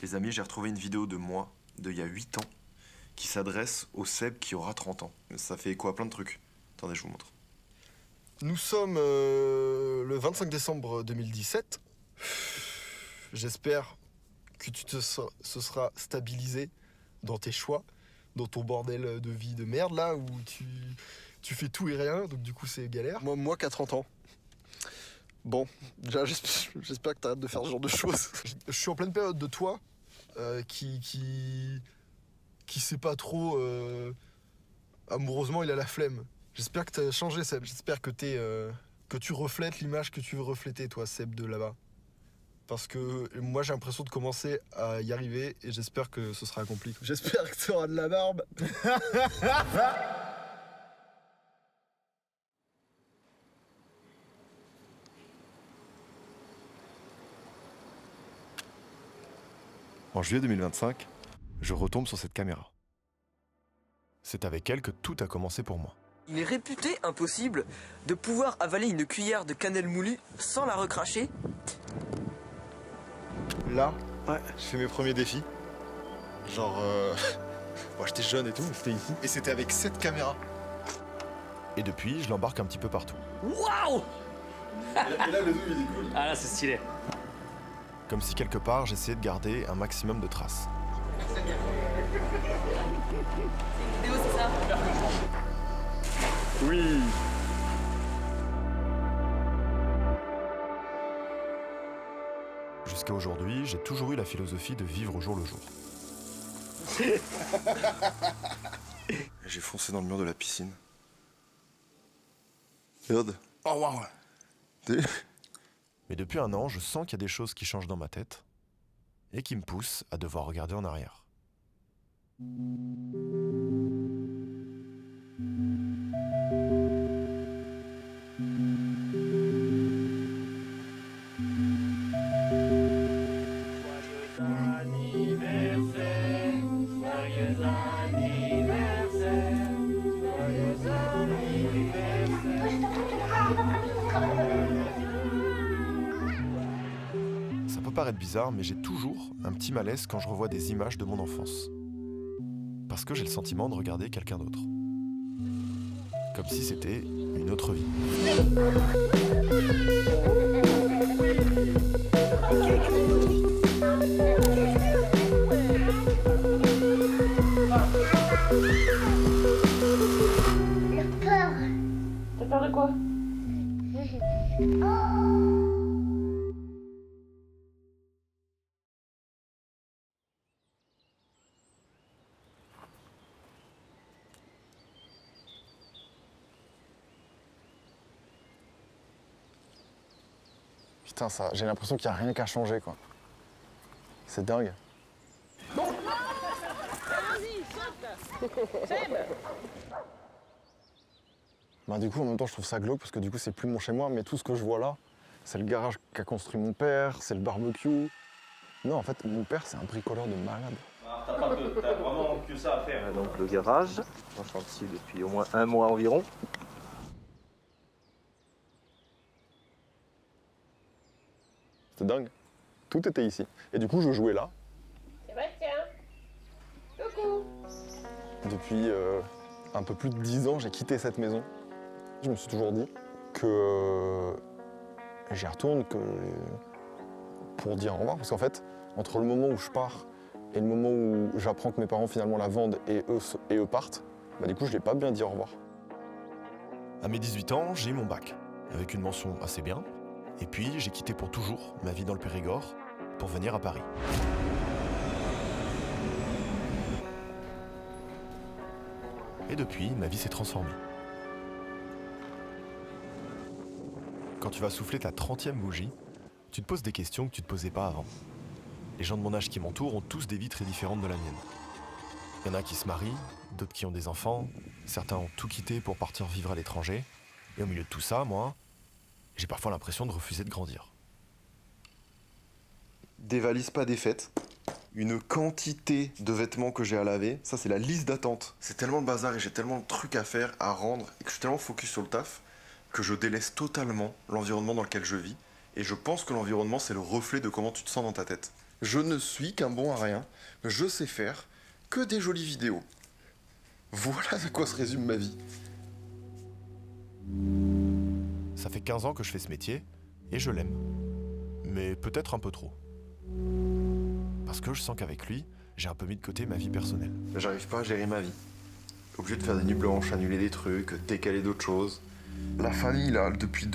Les amis, j'ai retrouvé une vidéo de moi, d'il y a 8 ans, qui s'adresse au Seb qui aura 30 ans. Ça fait écho à plein de trucs. Attendez, je vous montre. Nous sommes le 25 décembre 2017. J'espère que se seras stabilisé dans tes choix, dans ton bordel de vie de merde là où tu fais tout et rien, donc du coup c'est galère. Moi qui a 30 ans. Bon, déjà j'espère que t'arrêtes de faire ce genre de choses. Je suis en pleine période de toi qui sait pas trop amoureusement, il a la flemme. J'espère que t'as changé, Seb. J'espère que que tu reflètes l'image que tu veux refléter, toi, Seb, de là-bas. Parce que moi, j'ai l'impression de commencer à y arriver et j'espère que ce sera accompli. J'espère que tu auras de la barbe. En juillet 2025, je retombe sur cette caméra. C'est avec elle que tout a commencé pour moi. Il est réputé impossible de pouvoir avaler une cuillère de cannelle moulue sans la recracher. Là, ouais, je fais mes premiers défis. Genre, moi j'étais jeune et tout, c'était ici. Et c'était avec cette caméra. Et depuis, je l'embarque un petit peu partout. Waouh! Et là, le zoom, il est cool. Ah là, c'est stylé. Comme si quelque part, j'essayais de garder un maximum de traces. Vidéo, c'est ça? Oui. Jusqu'à aujourd'hui, j'ai toujours eu la philosophie de vivre au jour le jour. J'ai foncé dans le mur de la piscine. Regarde. Oh waouh. Mais depuis un an, je sens qu'il y a des choses qui changent dans ma tête et qui me poussent à devoir regarder en arrière. Ça peut paraître bizarre, mais j'ai toujours un petit malaise quand je revois des images de mon enfance. Parce que j'ai le sentiment de regarder quelqu'un d'autre. Comme si c'était une autre vie. T'as peur de quoi? Putain, ça, j'ai l'impression qu'il n'y a rien qu'à changer, quoi. C'est dingue. Bah du coup, en même temps, je trouve ça glauque parce que du coup, c'est plus mon chez moi, mais tout ce que je vois là, c'est le garage qu'a construit mon père, c'est le barbecue. Non, en fait, mon père, c'est un bricoleur de malade. Alors, t'as vraiment que ça à faire. Donc le garage, en chantier depuis au moins un mois environ. C'était dingue. Tout était ici. Et du coup, je jouais là. Sébastien. Coucou. Depuis un peu plus de 10 ans, j'ai quitté cette maison. Je me suis toujours dit que j'y retourne pour dire au revoir. Parce qu'en fait, entre le moment où je pars et le moment où j'apprends que mes parents finalement la vendent et eux partent, bah, du coup, je l'ai pas bien dit au revoir. À mes 18 ans, j'ai eu mon bac, avec une mention assez bien. Et puis, j'ai quitté pour toujours ma vie dans le Périgord pour venir à Paris. Et depuis, ma vie s'est transformée. Quand tu vas souffler ta 30e bougie, tu te poses des questions que tu ne te posais pas avant. Les gens de mon âge qui m'entourent ont tous des vies très différentes de la mienne. Il y en a qui se marient, d'autres qui ont des enfants, certains ont tout quitté pour partir vivre à l'étranger. Et au milieu de tout ça, moi, j'ai parfois l'impression de refuser de grandir. Des valises pas défaites, une quantité de vêtements que j'ai à laver, ça c'est la liste d'attente. C'est tellement le bazar et j'ai tellement de trucs à faire, à rendre, et que je suis tellement focus sur le taf, que je délaisse totalement l'environnement dans lequel je vis. Et je pense que l'environnement c'est le reflet de comment tu te sens dans ta tête. Je ne suis qu'un bon à rien. Je sais faire que des jolies vidéos. Voilà à quoi se résume ma vie. Ça fait 15 ans que je fais ce métier, et je l'aime. Mais peut-être un peu trop. Parce que je sens qu'avec lui, j'ai un peu mis de côté ma vie personnelle. J'arrive pas à gérer ma vie. Obligé de faire des nuits blanches, annuler des trucs, décaler d'autres choses. La famille, là, depuis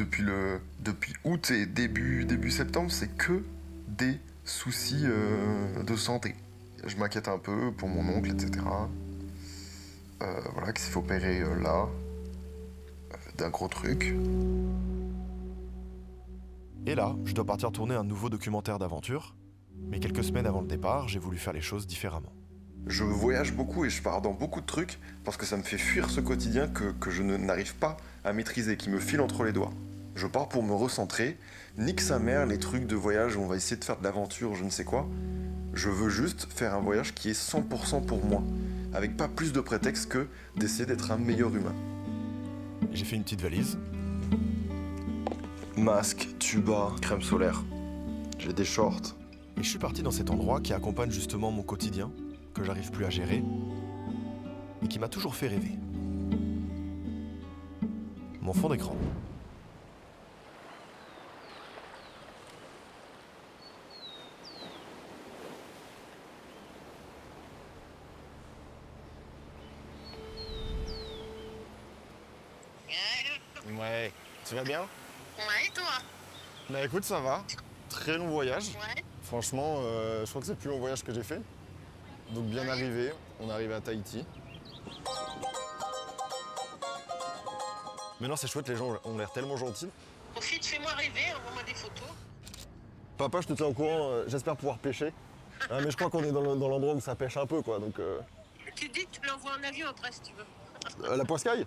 août et début septembre, c'est que des soucis de santé. Je m'inquiète un peu pour mon oncle, etc. Voilà, qui s'est fait opérer là, d'un gros truc. Et là, je dois partir tourner un nouveau documentaire d'aventure, mais quelques semaines avant le départ, j'ai voulu faire les choses différemment. Je voyage beaucoup et je pars dans beaucoup de trucs parce que ça me fait fuir ce quotidien que je n'arrive pas à maîtriser, qui me file entre les doigts. Je pars pour me recentrer, nique sa mère les trucs de voyage où on va essayer de faire de l'aventure, je ne sais quoi. Je veux juste faire un voyage qui est 100% pour moi, avec pas plus de prétexte que d'essayer d'être un meilleur humain. J'ai fait une petite valise. Masque, tuba, crème solaire. J'ai des shorts. Et je suis parti dans cet endroit qui accompagne justement mon quotidien, que j'arrive plus à gérer, et qui m'a toujours fait rêver. Mon fond d'écran. Ouais, tu vas bien? Ouais, et toi? Bah écoute, ça va. Très long voyage. Ouais. Franchement, je crois que c'est le plus long voyage que j'ai fait. Donc bien arrivé, on est arrivé à Tahiti. Mais non, c'est chouette, les gens ont l'air tellement gentils. Profite, fais-moi rêver, envoie-moi des photos. Papa, je te tiens au courant, j'espère pouvoir pêcher. Ah, mais je crois qu'on est dans l'endroit où ça pêche un peu, quoi, donc... Tu dis que tu l'envoies en avion après, si tu veux. La poiscaille?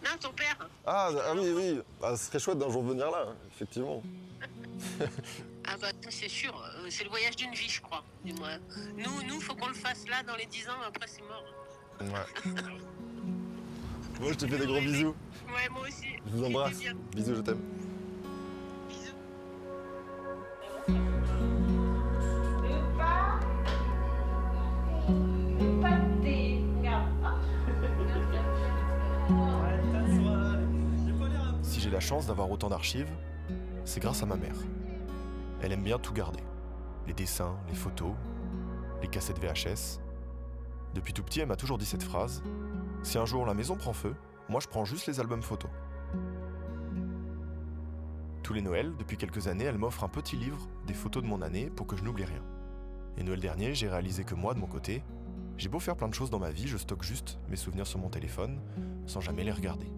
Non, ton père. Ah oui, oui. Ah, ce serait chouette d'un jour venir là, effectivement. Ah bah, c'est sûr, c'est le voyage d'une vie, je crois, du moins. Nous, faut qu'on le fasse là, dans les 10 ans, après c'est mort. Ouais. Moi, je te fais des gros bisous. Ouais, moi aussi. Je vous embrasse. Bisous, je t'aime. Bisous. Si j'ai la chance d'avoir autant d'archives, c'est grâce à ma mère. Elle aime bien tout garder. Les dessins, les photos, les cassettes VHS. Depuis tout petit, elle m'a toujours dit cette phrase. Si un jour la maison prend feu, moi je prends juste les albums photos. Tous les Noëls, depuis quelques années, elle m'offre un petit livre des photos de mon année pour que je n'oublie rien. Et Noël dernier, j'ai réalisé que moi, de mon côté, j'ai beau faire plein de choses dans ma vie, je stocke juste mes souvenirs sur mon téléphone, sans jamais les regarder.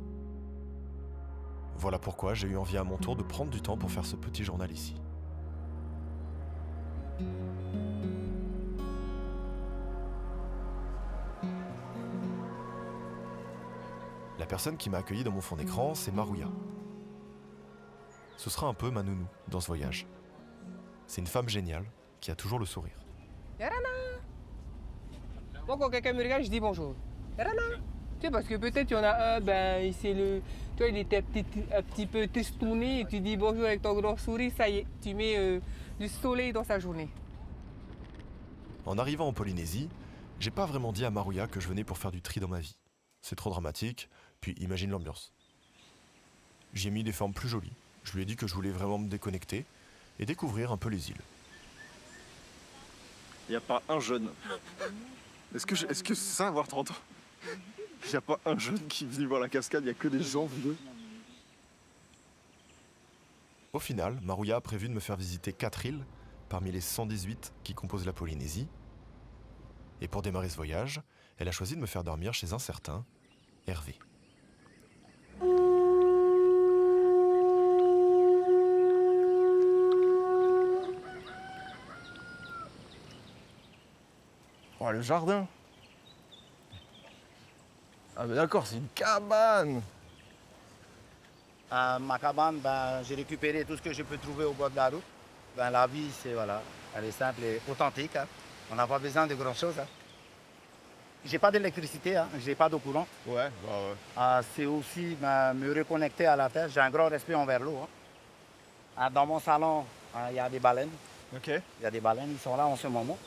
Voilà pourquoi j'ai eu envie à mon tour de prendre du temps pour faire ce petit journal ici. La personne qui m'a accueilli dans mon fond d'écran, c'est Marouya. Ce sera un peu ma nounou dans ce voyage. C'est une femme géniale qui a toujours le sourire. Yarana. Moi, quand quelqu'un me regarde, je dis bonjour. Yarana. Tu sais, parce que peut-être il y en a un, ben, tu vois, il était un petit peu testouné, et tu dis bonjour avec ton grand sourire, ça y est, tu mets du soleil dans sa journée. En arrivant en Polynésie, j'ai pas vraiment dit à Marouya que je venais pour faire du tri dans ma vie. C'est trop dramatique, puis imagine l'ambiance. J'y ai mis des formes plus jolies. Je lui ai dit que je voulais vraiment me déconnecter et découvrir un peu les îles. Il n'y a pas un jeune. Est-ce que c'est ça avoir 30 ans? Il n'y a pas un jeune qui est venu voir la cascade, il n'y a que des gens vieux. Au final, Marouya a prévu de me faire visiter 4 îles parmi les 118 qui composent la Polynésie. Et pour démarrer ce voyage, elle a choisi de me faire dormir chez un certain Hervé. Oh, le jardin. Ah mais d'accord, c'est une cabane. Ma cabane, ben, j'ai récupéré tout ce que je peux trouver au bord de la route. Ben, la vie, c'est voilà, elle est simple et authentique. Hein. On n'a pas besoin de grand chose. Hein. J'ai pas d'électricité, hein. J'ai pas d'eau courante. Ouais, bah ouais. C'est aussi ben, me reconnecter à la terre. J'ai un grand respect envers l'eau. Hein. Dans mon salon, il y a des baleines. Ok. Il y a des baleines, ils sont là en ce moment.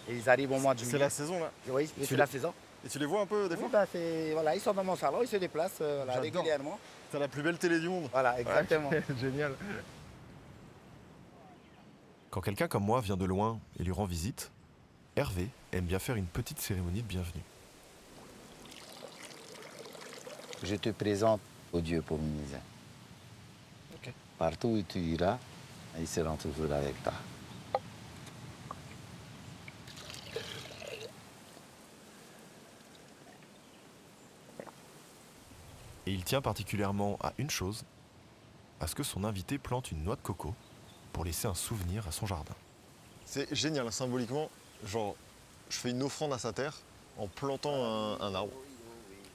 Et ils arrivent au mois de juillet. C'est la saison là. Oui, c'est la saison. Et tu les vois un peu des fois? Oui, bah, voilà, ils sont dans mon salon, ils se déplacent voilà, régulièrement. T'as la plus belle télé du monde. Voilà, exactement. Ouais, génial. Quand quelqu'un comme moi vient de loin et lui rend visite, Hervé aime bien faire une petite cérémonie de bienvenue. Je te présente au Dieu pour Polynésiens. Ok. Partout où tu iras, ils seront toujours avec toi. Et il tient particulièrement à une chose, à ce que son invité plante une noix de coco pour laisser un souvenir à son jardin. C'est génial, symboliquement. Genre, je fais une offrande à sa terre en plantant un arbre.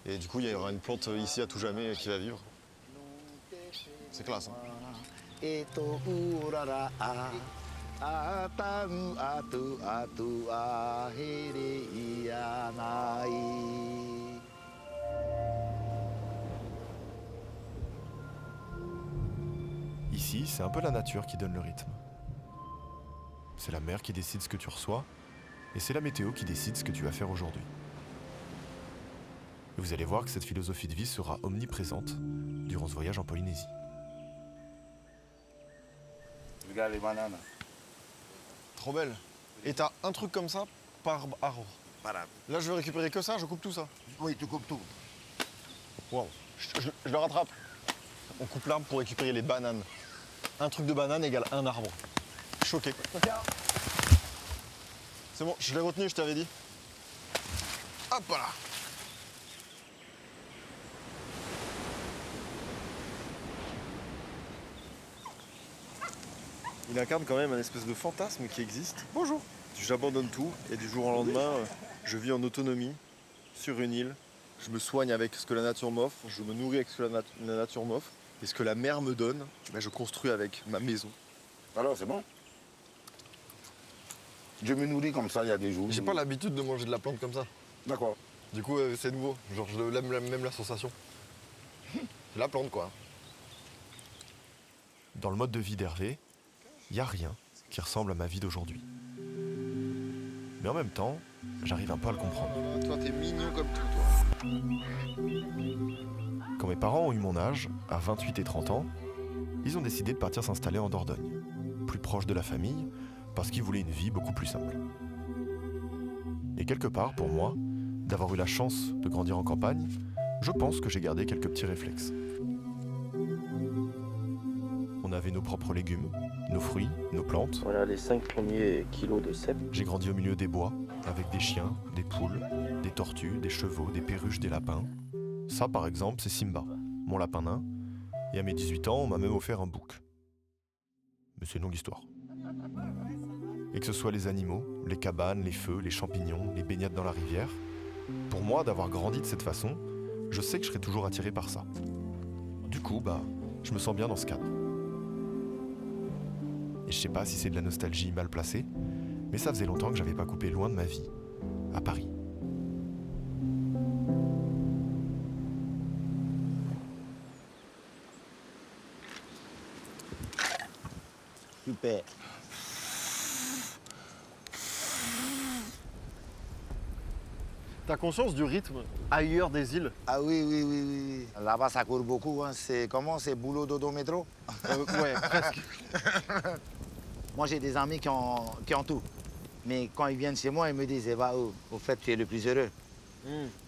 Et du coup, il y aura une plante ici à tout jamais qui va vivre. C'est classe, hein. Ici, c'est un peu la nature qui donne le rythme. C'est la mer qui décide ce que tu reçois, et c'est la météo qui décide ce que tu vas faire aujourd'hui. Et vous allez voir que cette philosophie de vie sera omniprésente durant ce voyage en Polynésie. Regarde les bananes. Trop belle. Et t'as un truc comme ça par arbre. Voilà. Là, je veux récupérer que ça, je coupe tout ça. Oui, tu coupes tout. Wow. Je le rattrape. On coupe l'arbre pour récupérer les bananes. Un truc de banane égale un arbre. Choqué. C'est bon, je l'ai retenu, je t'avais dit. Hop là. Il incarne quand même un espèce de fantasme qui existe. Bonjour. J'abandonne tout et du jour au lendemain, je vis en autonomie sur une île. Je me soigne avec ce que la nature m'offre, je me nourris avec ce que la nature m'offre. Et ce que la mer me donne, je construis avec ma maison. Alors, c'est bon. Je me nourris comme ça il y a des jours. J'ai pas l'habitude de manger de la plante comme ça. D'accord. Du coup, c'est nouveau. Genre, je l'aime même la sensation. C'est la plante, quoi. Dans le mode de vie d'Hervé, il n'y a rien qui ressemble à ma vie d'aujourd'hui. Mais en même temps, j'arrive un peu à le comprendre. Toi, t'es mignon comme tout, toi. Quand mes parents ont eu mon âge, à 28 et 30 ans, ils ont décidé de partir s'installer en Dordogne, plus proche de la famille, parce qu'ils voulaient une vie beaucoup plus simple. Et quelque part, pour moi, d'avoir eu la chance de grandir en campagne, je pense que j'ai gardé quelques petits réflexes. On avait nos propres légumes, nos fruits, nos plantes. Voilà les 5 premiers kilos de cèpe. J'ai grandi au milieu des bois, avec des chiens, des poules, des tortues, des chevaux, des perruches, des lapins. Ça, par exemple, c'est Simba, mon lapin nain. Et à mes 18 ans, on m'a même offert un bouc. Mais c'est une longue histoire. Et que ce soit les animaux, les cabanes, les feux, les champignons, les baignades dans la rivière, pour moi, d'avoir grandi de cette façon, je sais que je serai toujours attiré par ça. Du coup, je me sens bien dans ce cadre. Et je sais pas si c'est de la nostalgie mal placée, mais ça faisait longtemps que j'avais pas coupé loin de ma vie, à Paris. Super. T'as conscience du rythme ailleurs des îles? Ah oui. Là-bas, ça court beaucoup. Hein. C'est comment? C'est boulot dodo métro? Ouais, presque. Moi, j'ai des amis qui ont tout. Mais quand ils viennent chez moi, ils me disent, eh ben, au fait, tu es le plus heureux.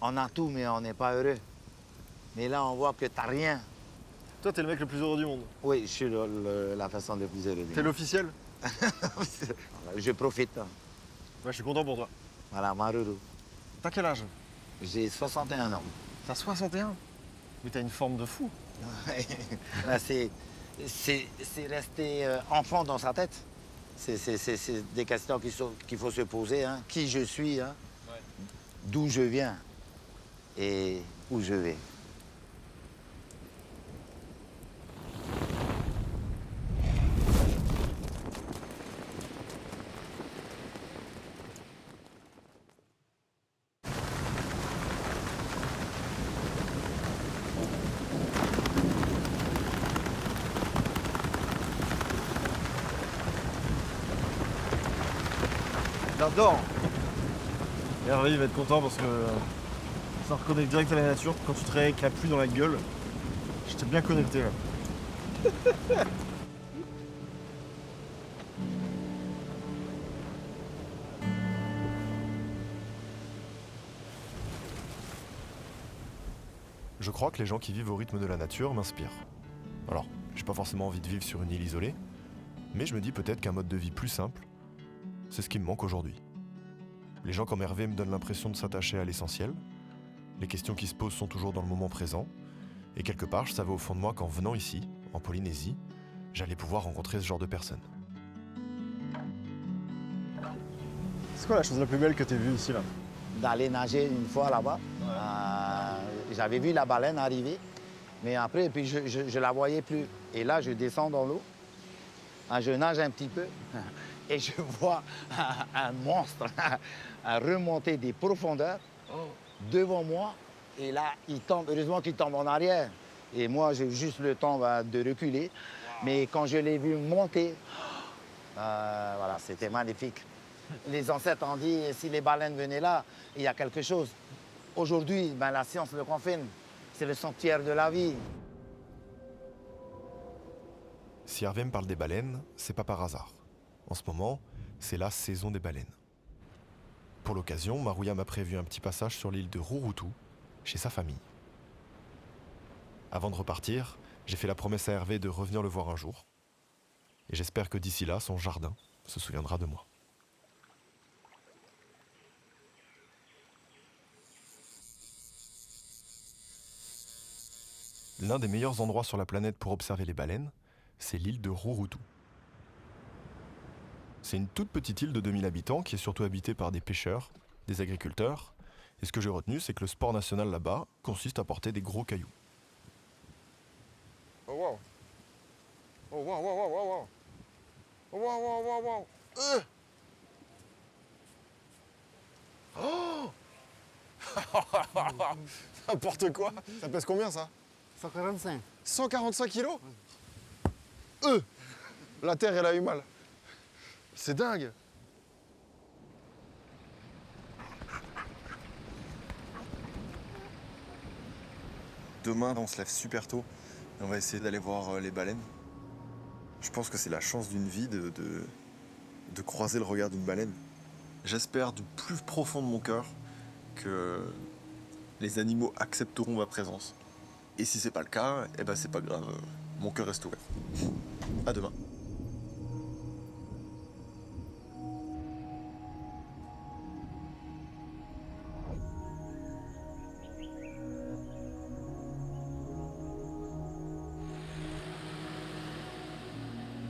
On a tout, mais on n'est pas heureux. Mais là, on voit que t'as rien. Toi, t'es le mec le plus heureux du monde. Oui, je suis la personne la plus heureuse. T'es l'officiel? Je profite. Ouais, je suis content pour toi. Voilà, Maruru. T'as quel âge? J'ai 61 ans. T'as 61? Mais t'as une forme de fou. Là, c'est rester enfant dans sa tête. C'est des questions qu'il faut se poser. Hein. Qui je suis, hein. Ouais. D'où je viens et où je vais. J'adore. Hervé il va être content parce que ça reconnecte direct à la nature. Quand tu travailles avec la pluie dans la gueule, j'étais bien connecté là. Je crois que les gens qui vivent au rythme de la nature m'inspirent. Alors, j'ai pas forcément envie de vivre sur une île isolée, mais je me dis peut-être qu'un mode de vie plus simple, c'est ce qui me manque aujourd'hui. Les gens comme Hervé me donnent l'impression de s'attacher à l'essentiel, les questions qui se posent sont toujours dans le moment présent, et quelque part, je savais au fond de moi qu'en venant ici, en Polynésie, j'allais pouvoir rencontrer ce genre de personnes. C'est quoi la chose la plus belle que t'aies vue ici là? D'aller nager une fois là-bas. J'avais vu la baleine arriver, mais après, puis je la voyais plus. Et là, je descends dans l'eau, je nage un petit peu, et je vois un monstre remonter des profondeurs devant moi. Et là, il tombe, heureusement qu'il tombe en arrière. Et moi, j'ai juste le temps de reculer. Mais quand je l'ai vu monter, voilà, c'était magnifique. Les ancêtres ont dit, si les baleines venaient là, il y a quelque chose. Aujourd'hui, la science le confirme. C'est le sanctuaire de la vie. Si Hervé me parle des baleines, c'est pas par hasard. En ce moment, c'est la saison des baleines. Pour l'occasion, Marouya m'a prévu un petit passage sur l'île de Rurutu, chez sa famille. Avant de repartir, j'ai fait la promesse à Hervé de revenir le voir un jour. Et j'espère que d'ici là, son jardin se souviendra de moi. L'un des meilleurs endroits sur la planète pour observer les baleines, c'est l'île de Rurutu. C'est une toute petite île de 2000 habitants qui est surtout habitée par des pêcheurs, des agriculteurs, et ce que j'ai retenu, c'est que le sport national là-bas consiste à porter des gros cailloux. Oh wow. Oh wow, wow, wow, wow, wow. Oh wow, wow, wow, wow. Oh n'importe quoi. Ça pèse combien ça? 145. 145 kilos. La terre, elle a eu mal. C'est dingue. Demain, on se lève super tôt et on va essayer d'aller voir les baleines. Je pense que c'est la chance d'une vie de croiser le regard d'une baleine. J'espère du plus profond de mon cœur que les animaux accepteront ma présence. Et si c'est pas le cas, eh ben c'est pas grave, mon cœur reste ouvert. À demain.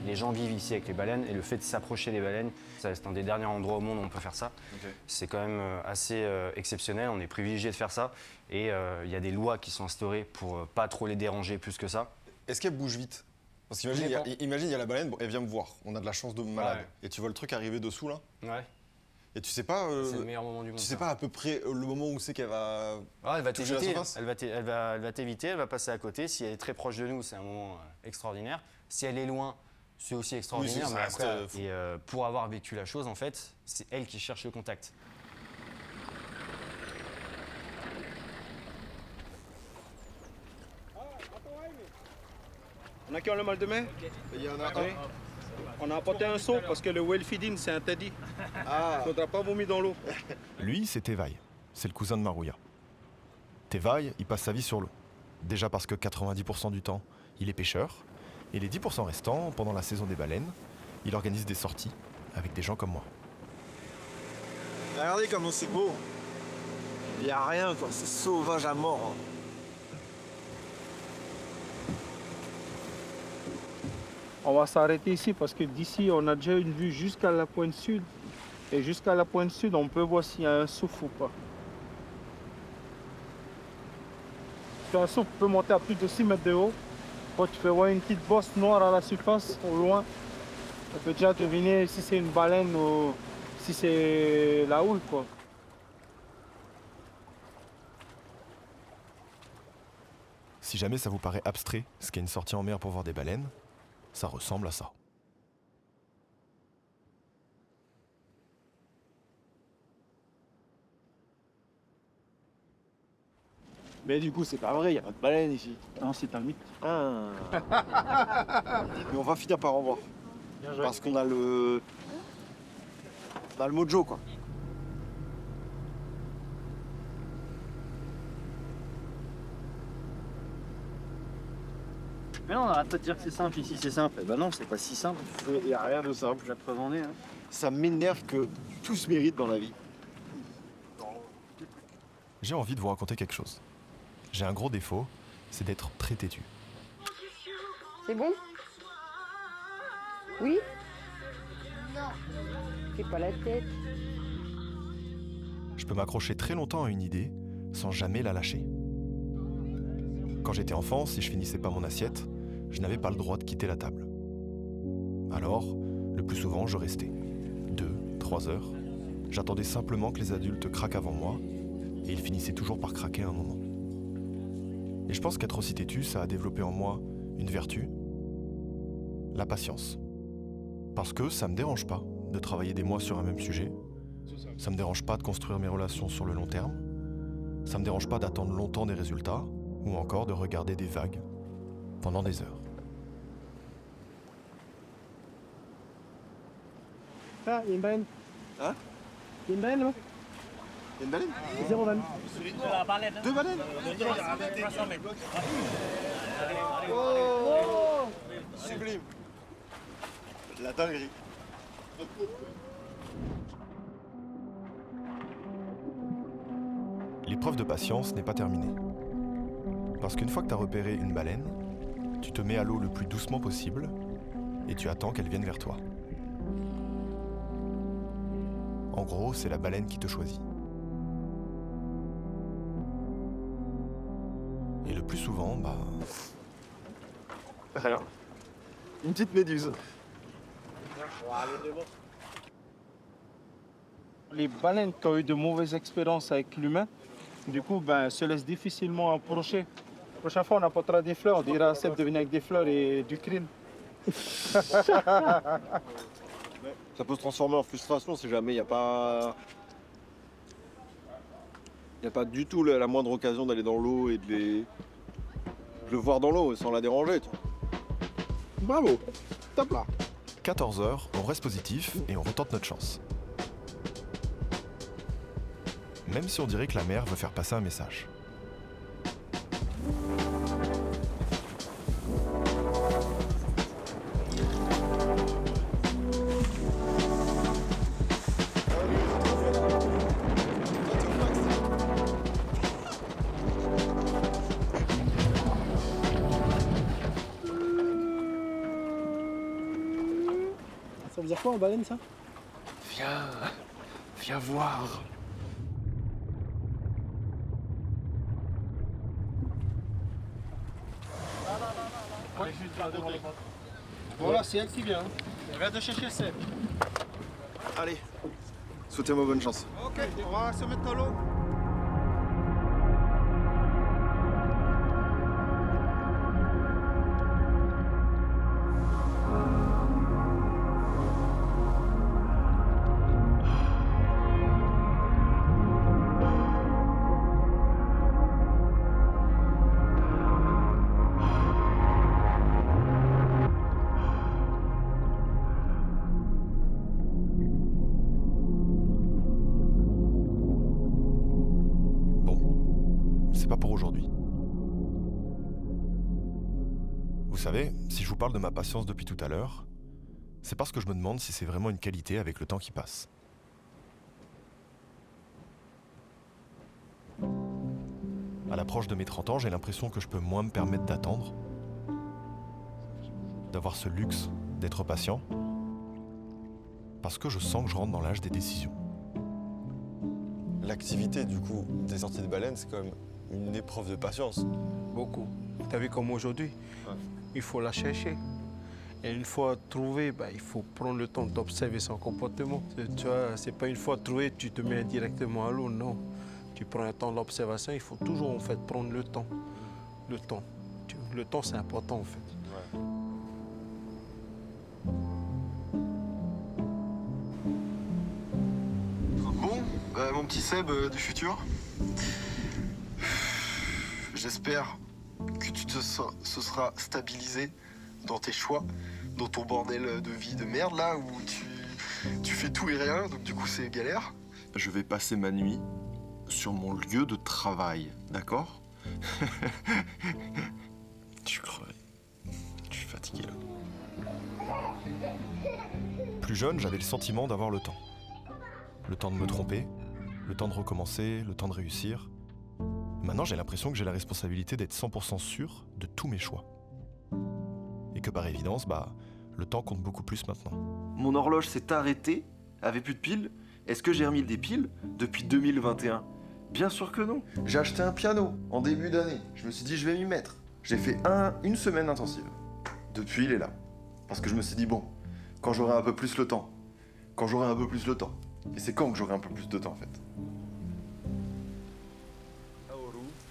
Les gens vivent ici avec les baleines et le fait de s'approcher des baleines, c'est un des derniers endroits au monde où on peut faire ça. Okay. C'est quand même assez exceptionnel, on est privilégié de faire ça et il y a des lois qui sont instaurées pour pas trop les déranger plus que ça. Est-ce qu'elle bouge vite? Parce qu'imagine, il y a la baleine, bon, elle vient me voir, on a de la chance de malade. Ouais. Et tu vois le truc arriver dessous là? Ouais. Et tu sais pas... c'est le meilleur moment du monde. Tu sais pas à peu près le moment où c'est qu'elle va... Ouais, elle va t'éviter, elle va t'éviter, elle va passer à côté. Si elle est très proche de nous, c'est un moment extraordinaire. Si elle est loin, c'est aussi extraordinaire. Oui, et pour avoir vécu la chose, en fait, c'est elle qui cherche le contact. On a qui ont le mal de mer? Il y en a oui. On a apporté un seau parce que le well feeding, c'est interdit. Il ne faudra pas vomir dans l'eau. Lui, c'est Tevaï. C'est le cousin de Marouya. Tevaï, il passe sa vie sur l'eau. Déjà parce que 90% du temps, il est pêcheur. Et les 10% restants, pendant la saison des baleines, il organise des sorties avec des gens comme moi. Regardez comment c'est beau. Il n'y a rien, quoi. C'est sauvage à mort. On va s'arrêter ici parce que d'ici, on a déjà une vue jusqu'à la pointe sud. Et jusqu'à la pointe sud, on peut voir s'il y a un souffle ou pas. Un souffle peut monter à plus de 6 mètres de haut. Quand tu peux voir une petite bosse noire à la surface, au loin, on peut déjà deviner si c'est une baleine ou si c'est la houle, quoi. Si jamais ça vous paraît abstrait, ce qu'est une sortie en mer pour voir des baleines, ça ressemble à ça. Mais du coup, c'est pas vrai, il n'y a pas de baleine ici. Non, c'est un mythe. Ah. Mais on va finir par en voir. Parce qu'on a le... On a le mojo, quoi. Mais non, on arrête pas de dire que c'est simple ici, c'est simple. Bah non, c'est pas si simple. Il n'y a rien de simple. La preuve en est. Hein. Ça m'énerve que tout se mérite dans la vie. J'ai envie de vous raconter quelque chose. J'ai un gros défaut, c'est d'être très têtu. C'est bon? Oui? Non. Fais pas la tête. Je peux m'accrocher très longtemps à une idée sans jamais la lâcher. Quand j'étais enfant, si je finissais pas mon assiette, je n'avais pas le droit de quitter la table. Alors, le plus souvent, je restais. 2, 3 heures. J'attendais simplement que les adultes craquent avant moi, et ils finissaient toujours par craquer à un moment. Et je pense qu'être aussi têtu, ça a développé en moi une vertu, la patience. Parce que ça me dérange pas de travailler des mois sur un même sujet, ça me dérange pas de construire mes relations sur le long terme, ça me dérange pas d'attendre longtemps des résultats, ou encore de regarder des vagues pendant des heures. Ah, il y a une baleine. Hein? Il y a une baleine là. Il y a une baleine? 0 baleine. 2 baleines? Oh! Sublime. La dinguerie. L'épreuve de patience n'est pas terminée. Parce qu'une fois que tu as repéré une baleine, tu te mets à l'eau le plus doucement possible et tu attends qu'elle vienne vers toi. En gros, c'est la baleine qui te choisit. Et le plus souvent, Rien. Une petite méduse. Les baleines qui ont eu de mauvaises expériences avec l'humain, du coup, se laissent difficilement approcher. La prochaine fois, on apportera des fleurs. On dira à Seb de venir avec des fleurs et du krill. Ça peut se transformer en frustration si jamais il n'y a pas... Il n'y a pas du tout la moindre occasion d'aller dans l'eau et de le voir dans l'eau sans la déranger. Tu vois. Bravo, top là. 14 heures, on reste positif et on retente notre chance. Même si on dirait que la mer veut faire passer un message. Ça veut dire quoi en baleine ça? Viens voir. Voilà, c'est elle qui vient. Elle vient de chercher Seb. Allez, souhaitez-moi bonne chance. Ok, on va se mettre dans l'eau. C'est pas pour aujourd'hui. Vous savez, si je vous parle de ma patience depuis tout à l'heure, c'est parce que je me demande si c'est vraiment une qualité avec le temps qui passe. À l'approche de mes 30 ans, j'ai l'impression que je peux moins me permettre d'attendre, d'avoir ce luxe d'être patient, parce que je sens que je rentre dans l'âge des décisions. L'activité, du coup, des sorties de baleines, c'est quand même une épreuve de patience. Beaucoup. T'as vu comme aujourd'hui, il faut la chercher. Et une fois trouvée, il faut prendre le temps d'observer son comportement. Tu vois, c'est pas une fois trouvé, tu te mets directement à l'eau, non. Tu prends le temps d'observation, il faut toujours en fait prendre le temps. Le temps. Le temps, c'est important en fait. Ouais. Bon, mon petit Seb du futur. J'espère que ce sera stabilisé dans tes choix, dans ton bordel de vie de merde là où tu fais tout et rien, donc du coup c'est galère. Je vais passer ma nuit sur mon lieu de travail, d'accord? Je suis crevé. Je suis fatigué là. Plus jeune, j'avais le sentiment d'avoir le temps. Le temps de me tromper, le temps de recommencer, le temps de réussir. Maintenant, j'ai l'impression que j'ai la responsabilité d'être 100% sûr de tous mes choix. Et que par évidence, le temps compte beaucoup plus maintenant. Mon horloge s'est arrêtée, avait plus de piles. Est-ce que j'ai remis des piles depuis 2021? Bien sûr que non. J'ai acheté un piano en début d'année. Je me suis dit, je vais m'y mettre. J'ai fait une semaine intensive. Depuis, il est là. Parce que je me suis dit, bon, quand j'aurai un peu plus le temps. Quand j'aurai un peu plus le temps. Et c'est quand que j'aurai un peu plus de temps, en fait?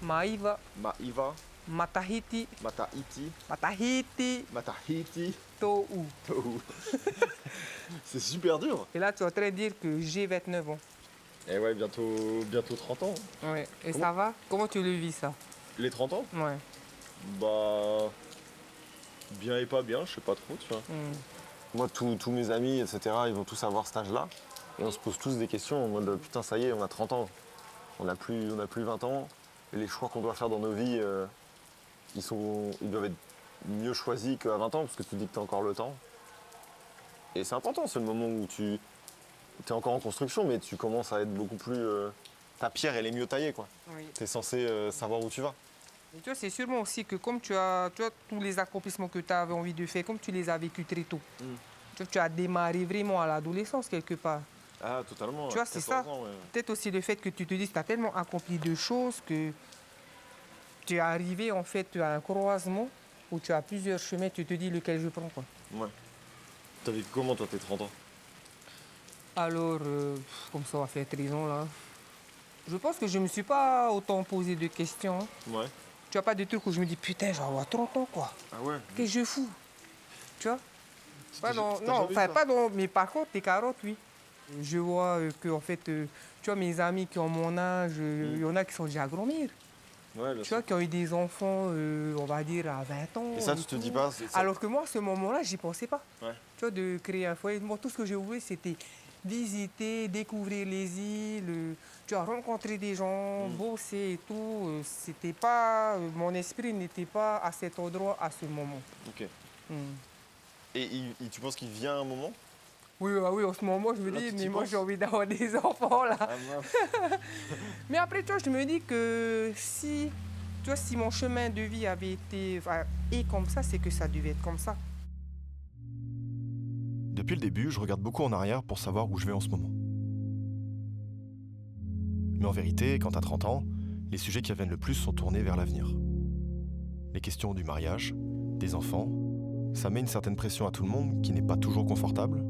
Maiva, Maiva, Matahiti, Matahiti, Matahiti, Matahiti, Tou. C'est super dur. Et là, tu es en train de dire que j'ai 29 ans. Et ouais, bientôt 30 ans. Ouais. Et Comment ça va? Comment tu le vis, ça? Les 30 ans? Ouais. Bah... Bien et pas bien, je sais pas trop, tu vois. Moi, tous mes amis, etc., ils vont tous avoir cet âge-là. Et on se pose tous des questions en mode, putain, ça y est, on a 30 ans. On n'a plus 20 ans. Et les choix qu'on doit faire dans nos vies, ils doivent être mieux choisis qu'à 20 ans, parce que tu dis que tu as encore le temps. Et c'est important, c'est le moment où tu es encore en construction, mais tu commences à être beaucoup plus... ta pierre, elle est mieux taillée, quoi. Oui. Tu es censé savoir où tu vas. Et tu vois, c'est sûrement aussi que comme tu as tous les accomplissements que tu avais envie de faire, comme tu les as vécus très tôt, tu as démarré vraiment à l'adolescence quelque part. Ah, totalement. Tu vois, c'est ça. Ans, ouais. Peut-être aussi le fait que tu te dises que tu as tellement accompli de choses que tu es arrivé en fait à un croisement où tu as plusieurs chemins, tu te dis lequel je prends, quoi. Ouais. T'as vécu comment, toi, tes 30 ans? Alors, comme ça, on va faire 13 ans, là. Je pense que je ne me suis pas autant posé de questions. Ouais. Tu vois, pas de trucs où je me dis, putain, j'en avoir 30 ans, quoi. Ah ouais? Qu'est-ce que je fous? Tu vois? T'as Non, jamais pas dans... Mais par contre, les carottes, oui. Je vois que, en fait, tu vois, mes amis qui ont mon âge, il y en a qui sont déjà à grand-mère. Ouais, bien Tu sûr. vois, qui ont eu des enfants, on va dire, à 20 ans. Et ça, tu te dis pas? Ça... Alors que moi, à ce moment-là, j'y pensais pas. Ouais. Tu vois, de créer un foyer. Moi, tout ce que j'ai voulu, c'était visiter, découvrir les îles, tu vois, rencontrer des gens, bosser et tout. C'était pas... Mon esprit n'était pas à cet endroit à ce moment. Ok. Et tu penses qu'il vient un moment? Oui, en ce moment, je me Là, dis, tu mais t'y moi, penses? j'ai envie d'avoir des enfants, là. Ah mince. Mais après, tu vois, je me dis que si mon chemin de vie avait été est comme ça, c'est que ça devait être comme ça. Depuis le début, je regarde beaucoup en arrière pour savoir où je vais en ce moment. Mais en vérité, quand t'as 30 ans, les sujets qui reviennent le plus sont tournés vers l'avenir. Les questions du mariage, des enfants, ça met une certaine pression à tout le monde qui n'est pas toujours confortable,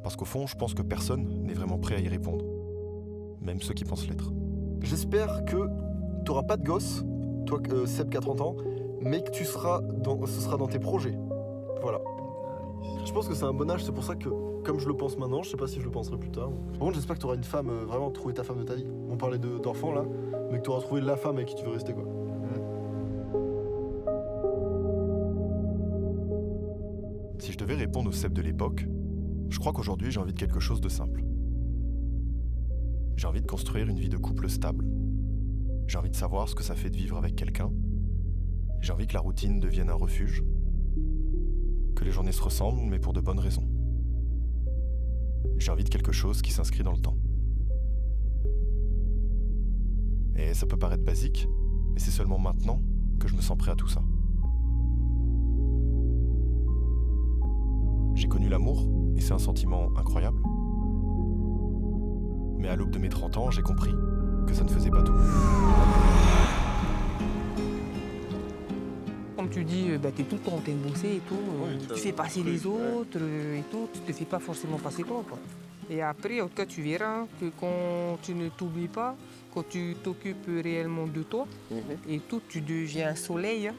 parce qu'au fond, je pense que personne n'est vraiment prêt à y répondre, même ceux qui pensent l'être. J'espère que t'auras pas de gosse, toi Seb qui a 30 ans, mais que ce sera dans tes projets. Voilà. Je pense que c'est un bon âge, c'est pour ça que, comme je le pense maintenant, je sais pas si je le penserai plus tard. Par contre, j'espère que t'auras une femme, vraiment trouver ta femme de ta vie. On parlait d'enfants là, mais que t'auras trouvé la femme avec qui tu veux rester, quoi. Si je devais répondre au Seb de l'époque, je crois qu'aujourd'hui j'ai envie de quelque chose de simple. J'ai envie de construire une vie de couple stable. J'ai envie de savoir ce que ça fait de vivre avec quelqu'un. J'ai envie que la routine devienne un refuge. Que les journées se ressemblent, mais pour de bonnes raisons. J'ai envie de quelque chose qui s'inscrit dans le temps. Et ça peut paraître basique, mais c'est seulement maintenant que je me sens prêt à tout ça. J'ai connu l'amour, et c'est un sentiment incroyable. Mais à l'aube de mes 30 ans, j'ai compris que ça ne faisait pas tout. Comme tu dis, tu es tout le temps en train de bosser et tout. Tu fais passer les autres et tout. Tu te fais pas forcément passer toi, quoi. Et après, en tout cas, tu verras que quand tu ne t'oublies pas, quand tu t'occupes réellement de toi, et tout, tu deviens un soleil. Hein.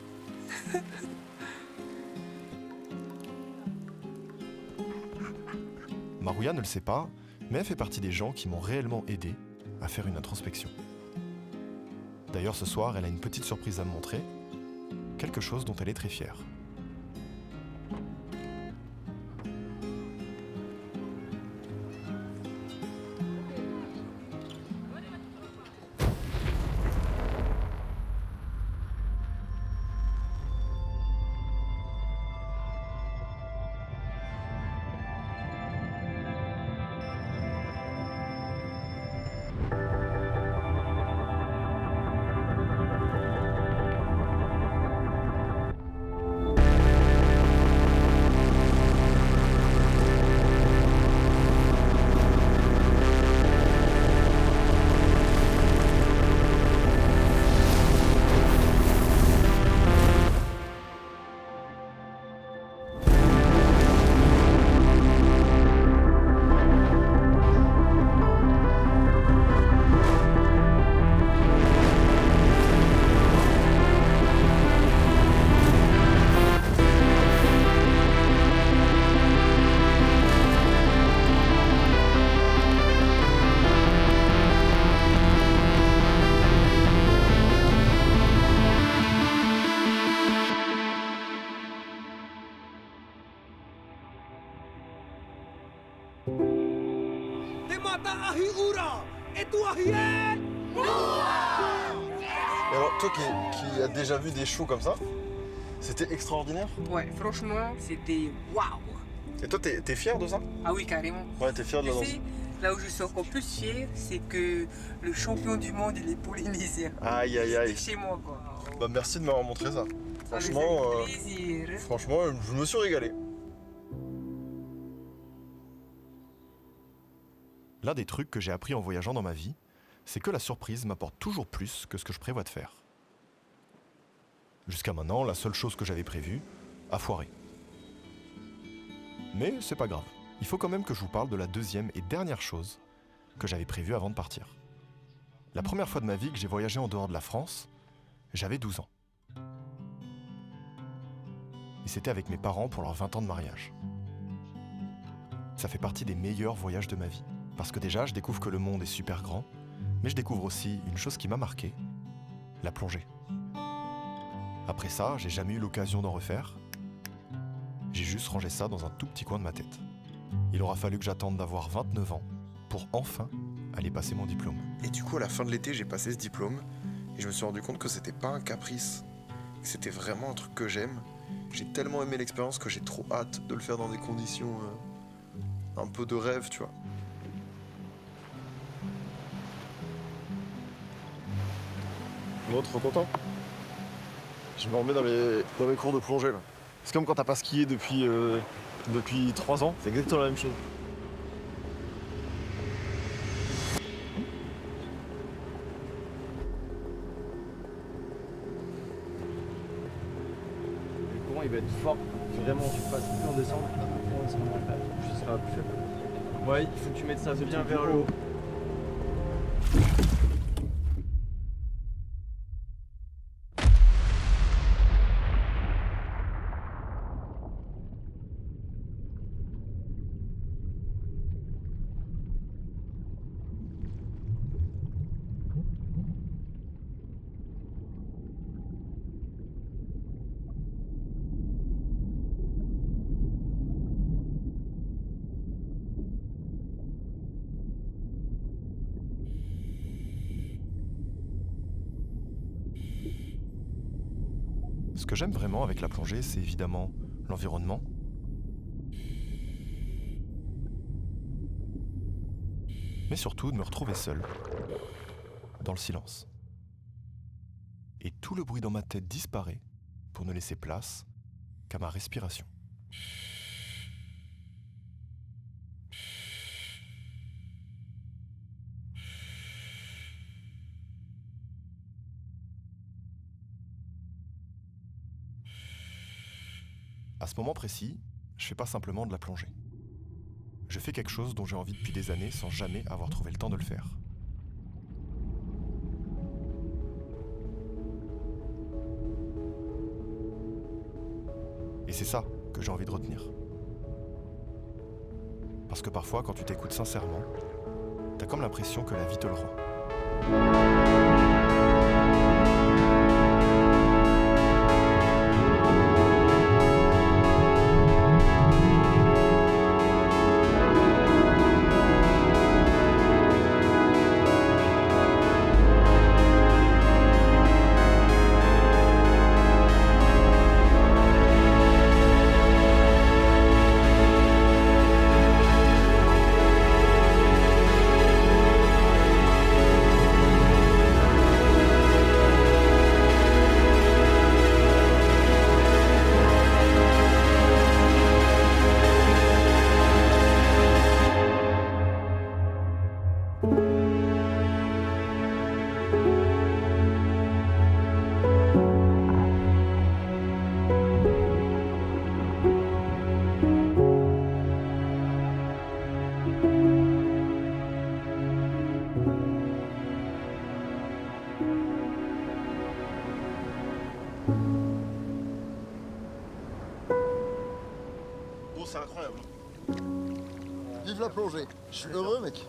Marouya ne le sait pas, mais elle fait partie des gens qui m'ont réellement aidé à faire une introspection. D'ailleurs, ce soir, elle a une petite surprise à me montrer, quelque chose dont elle est très fière. Et alors, toi qui as déjà vu des shows comme ça, c'était extraordinaire? Ouais, franchement, c'était waouh. Et toi, t'es fier de ça? Ah oui, carrément. Ouais, t'es fier de la danse? Là où je suis encore plus fier, c'est que le champion du monde, il est polynésien. Aïe, aïe, aïe. C'est chez moi, quoi. Bah, merci de m'avoir montré ça. Franchement, franchement, je me suis régalé. L'un des trucs que j'ai appris en voyageant dans ma vie, c'est que la surprise m'apporte toujours plus que ce que je prévois de faire. Jusqu'à maintenant, la seule chose que j'avais prévue a foiré. Mais c'est pas grave. Il faut quand même que je vous parle de la deuxième et dernière chose que j'avais prévue avant de partir. La première fois de ma vie que j'ai voyagé en dehors de la France, j'avais 12 ans. Et c'était avec mes parents pour leurs 20 ans de mariage. Ça fait partie des meilleurs voyages de ma vie. Parce que déjà, je découvre que le monde est super grand, mais je découvre aussi une chose qui m'a marqué, la plongée. Après ça, j'ai jamais eu l'occasion d'en refaire. J'ai juste rangé ça dans un tout petit coin de ma tête. Il aura fallu que j'attende d'avoir 29 ans pour enfin aller passer mon diplôme. Et du coup, à la fin de l'été, j'ai passé ce diplôme et je me suis rendu compte que c'était pas un caprice, que c'était vraiment un truc que j'aime. J'ai tellement aimé l'expérience que j'ai trop hâte de le faire dans des conditions un peu de rêve, tu vois. Bon, trop content. Je me remets dans mes cours de plongée là. C'est comme quand t'as pas skié depuis 3 ans, c'est exactement la même chose. Le courant il va être fort, vraiment tu passes plus en descente, plus ça sera plus faible. Ouais, il faut que tu mettes ça bien vers le haut. Ce que j'aime vraiment avec la plongée, c'est évidemment l'environnement, mais surtout de me retrouver seul, dans le silence. Et tout le bruit dans ma tête disparaît pour ne laisser place qu'à ma respiration. À ce moment précis, je fais pas simplement de la plongée. Je fais quelque chose dont j'ai envie depuis des années sans jamais avoir trouvé le temps de le faire. Et c'est ça que j'ai envie de retenir. Parce que parfois, quand tu t'écoutes sincèrement, t'as comme l'impression que la vie te le rend. c'est incroyable. Vive la plongée. Je suis heureux, mec.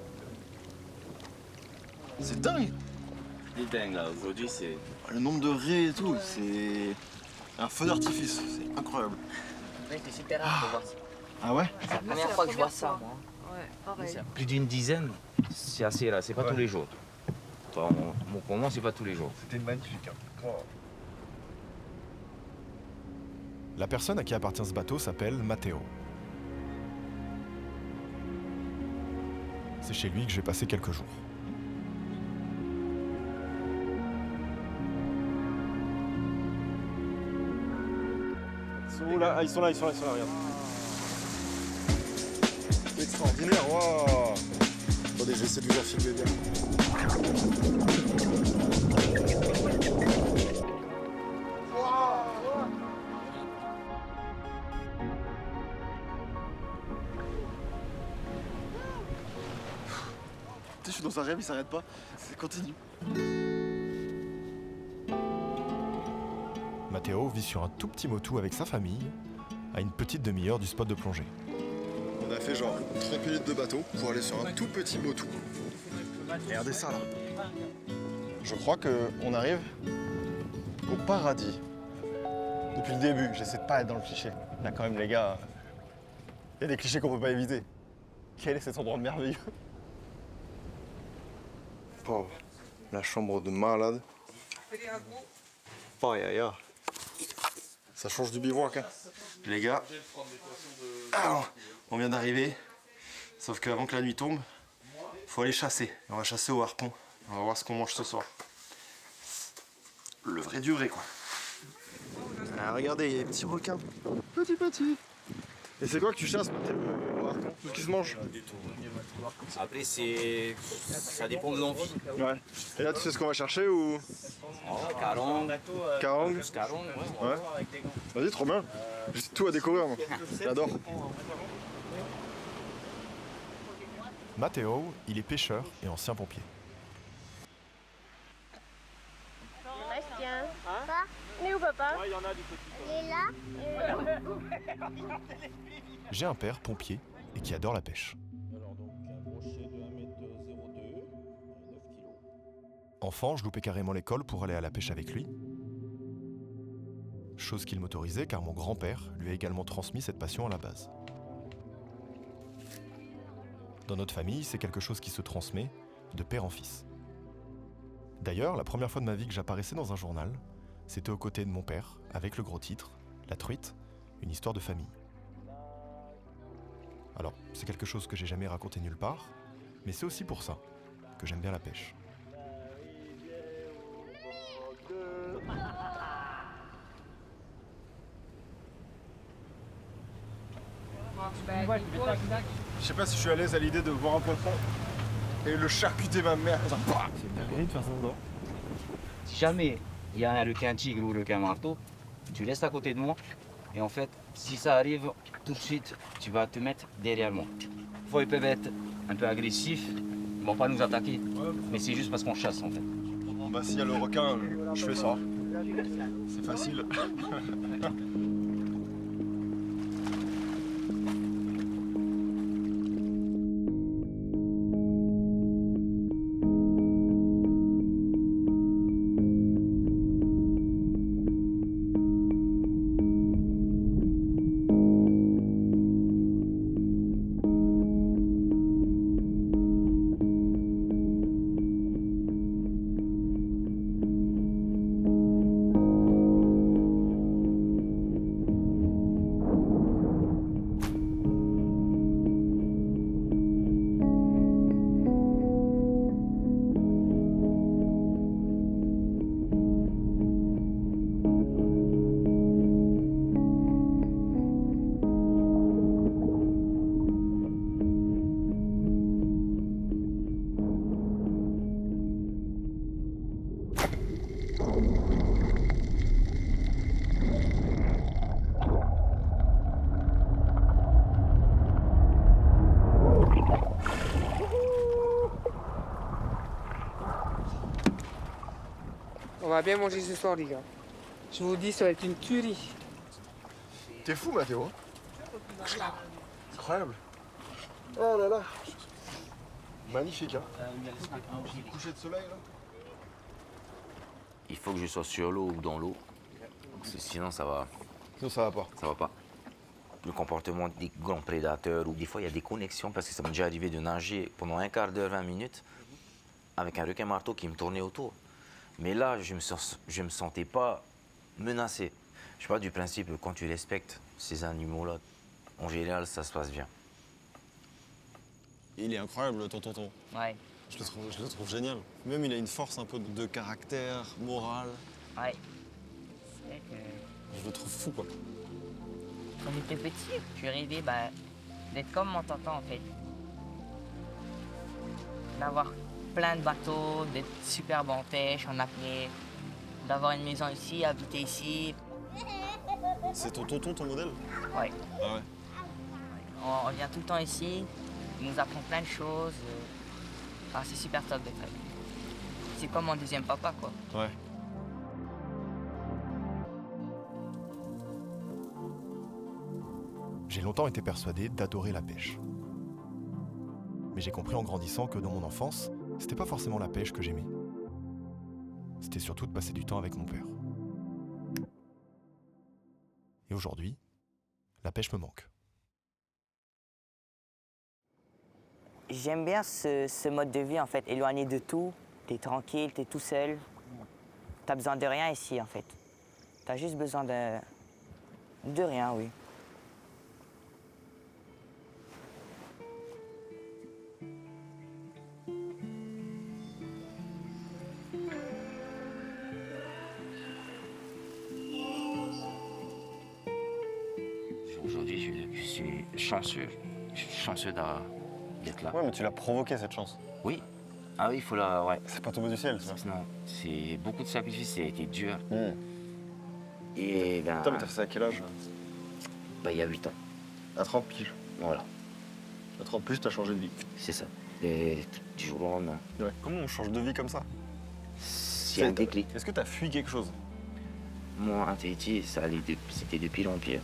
C'est dingue. C'est dingue là, aujourd'hui c'est... Le nombre de raies et tout, c'est un feu d'artifice, c'est incroyable. Ouais, c'est super rare de voir ça. Ah ouais? C'est la première fois que je vois ça, moi. Ouais, pareil. Plus d'une dizaine, c'est assez rare, c'est pas tous les jours. Enfin, pour moi, c'est pas tous les jours. C'était magnifique. Hein. La personne à qui appartient ce bateau s'appelle Matteo. C'est chez lui que je vais passer quelques jours. Ils sont là, regarde. Extraordinaire, waouh. Attendez, je vais essayer de vous en filmer bien. Je suis dans un rêve, il s'arrête pas. C'est continue. Matteo vit sur un tout petit motu avec sa famille, à une petite demi-heure du spot de plongée. On a fait genre 30 minutes de bateau pour aller sur un tout petit motu. Regardez ça là. Je crois qu'on arrive au paradis. Depuis le début, j'essaie de pas être dans le cliché. Là quand même les gars, il y a des clichés qu'on peut pas éviter. Quel est cet endroit merveilleux? Oh, la chambre de malade. Oh, ya. Ça change du bivouac, hein. Les gars, alors, on vient d'arriver, sauf qu'avant que la nuit tombe, faut aller chasser. On va chasser au harpon. On va voir ce qu'on mange ce soir. Le vrai du vrai, quoi. Ah, regardez, il y a des petits requins. Petit. Et c'est quoi que tu chasses au harpon? Tout ce qui se mange? Après, ça dépend de l'envie. Ouais. Et là, tu sais ce qu'on va chercher ou? Carangue. Carangue? Ouais. Vas-y, trop bien. J'ai tout à découvrir, moi. J'adore. Matteo, il est pêcheur et ancien pompier. Bastien. Papa, il est où papa? Il y en a du petit. Il est là. J'ai un père pompier et qui adore la pêche. Enfant, je loupais carrément l'école pour aller à la pêche avec lui. Chose qu'il m'autorisait car mon grand-père lui a également transmis cette passion à la base. Dans notre famille, c'est quelque chose qui se transmet de père en fils. D'ailleurs, la première fois de ma vie que j'apparaissais dans un journal, c'était aux côtés de mon père, avec le gros titre « La truite, une histoire de famille ». Alors, c'est quelque chose que j'ai jamais raconté nulle part, mais c'est aussi pour ça que j'aime bien la pêche. Je sais pas si je suis à l'aise à l'idée de voir un poisson et le charcuter ma mère. C'est une dinguerie de faire ça dedans. Si jamais il y a un requin tigre ou un requin marteau, tu laisses à côté de moi. Et en fait, si ça arrive, tout de suite, tu vas te mettre derrière moi. Fois ils peuvent être un peu agressifs, ils vont pas nous attaquer. Mais c'est juste parce qu'on chasse en fait. Bon bah s'il y a le requin, je fais ça. C'est facile. On va bien manger ce soir, les gars. Je vous dis, ça va être une tuerie. T'es fou, Mathéo. Incroyable. Oh là là. Magnifique, hein. Le coucher de soleil, là. Il faut que je sois sur l'eau ou dans l'eau. Parce que sinon, ça va. Sinon, ça va pas. Ça va pas. Le comportement des grands prédateurs, ou des fois, il y a des connexions, parce que ça m'est déjà arrivé de nager pendant un quart d'heure, 20 minutes, avec un requin-marteau qui me tournait autour. Mais là, je me sentais pas menacé. Je pars du principe que quand tu respectes ces animaux-là, en général, ça se passe bien. Il est incroyable, ton tonton. Ouais. Je le trouve génial. Même, il a une force un peu de caractère, morale. Ouais. C'est vrai que Je le trouve fou, quoi. quand j'étais petit, je rêvais d'être comme mon tonton en fait. D'avoir plein de bateaux, d'être super bon en pêche, en apnée, d'avoir une maison ici, habiter ici. C'est ton tonton, ton modèle? Ouais. Ah ouais. On vient tout le temps ici, il nous apprend plein de choses. C'est super top d'être avec lui. C'est comme mon deuxième papa, quoi. Ouais. J'ai longtemps été persuadé d'adorer la pêche. Mais j'ai compris en grandissant que dans mon enfance, c'était pas forcément la pêche que j'aimais. C'était surtout de passer du temps avec mon père. Et aujourd'hui, la pêche me manque. J'aime bien ce mode de vie, en fait, éloigné de tout. T'es tranquille, t'es tout seul. T'as besoin de rien ici, en fait. T'as juste besoin de rien, oui. Aujourd'hui, je suis chanceux. Je suis chanceux d'être là. Ouais, mais tu l'as provoqué, cette chance. Oui. Ah oui, il faut la... Ouais. C'est pas tombé du ciel, ça. Non, c'est beaucoup de sacrifices, ça a été dur. Et ben... Putain, mais t'as fait ça à quel âge? Il y a 8 ans. À 30 piges. Voilà. À 30 piges, t'as changé de vie. C'est ça. Et du jour au lendemain. Ouais. Comment on change de vie comme ça? C'est un déclic. Est-ce que t'as fui quelque chose? Moi, en Tahiti, c'était de pire en pire.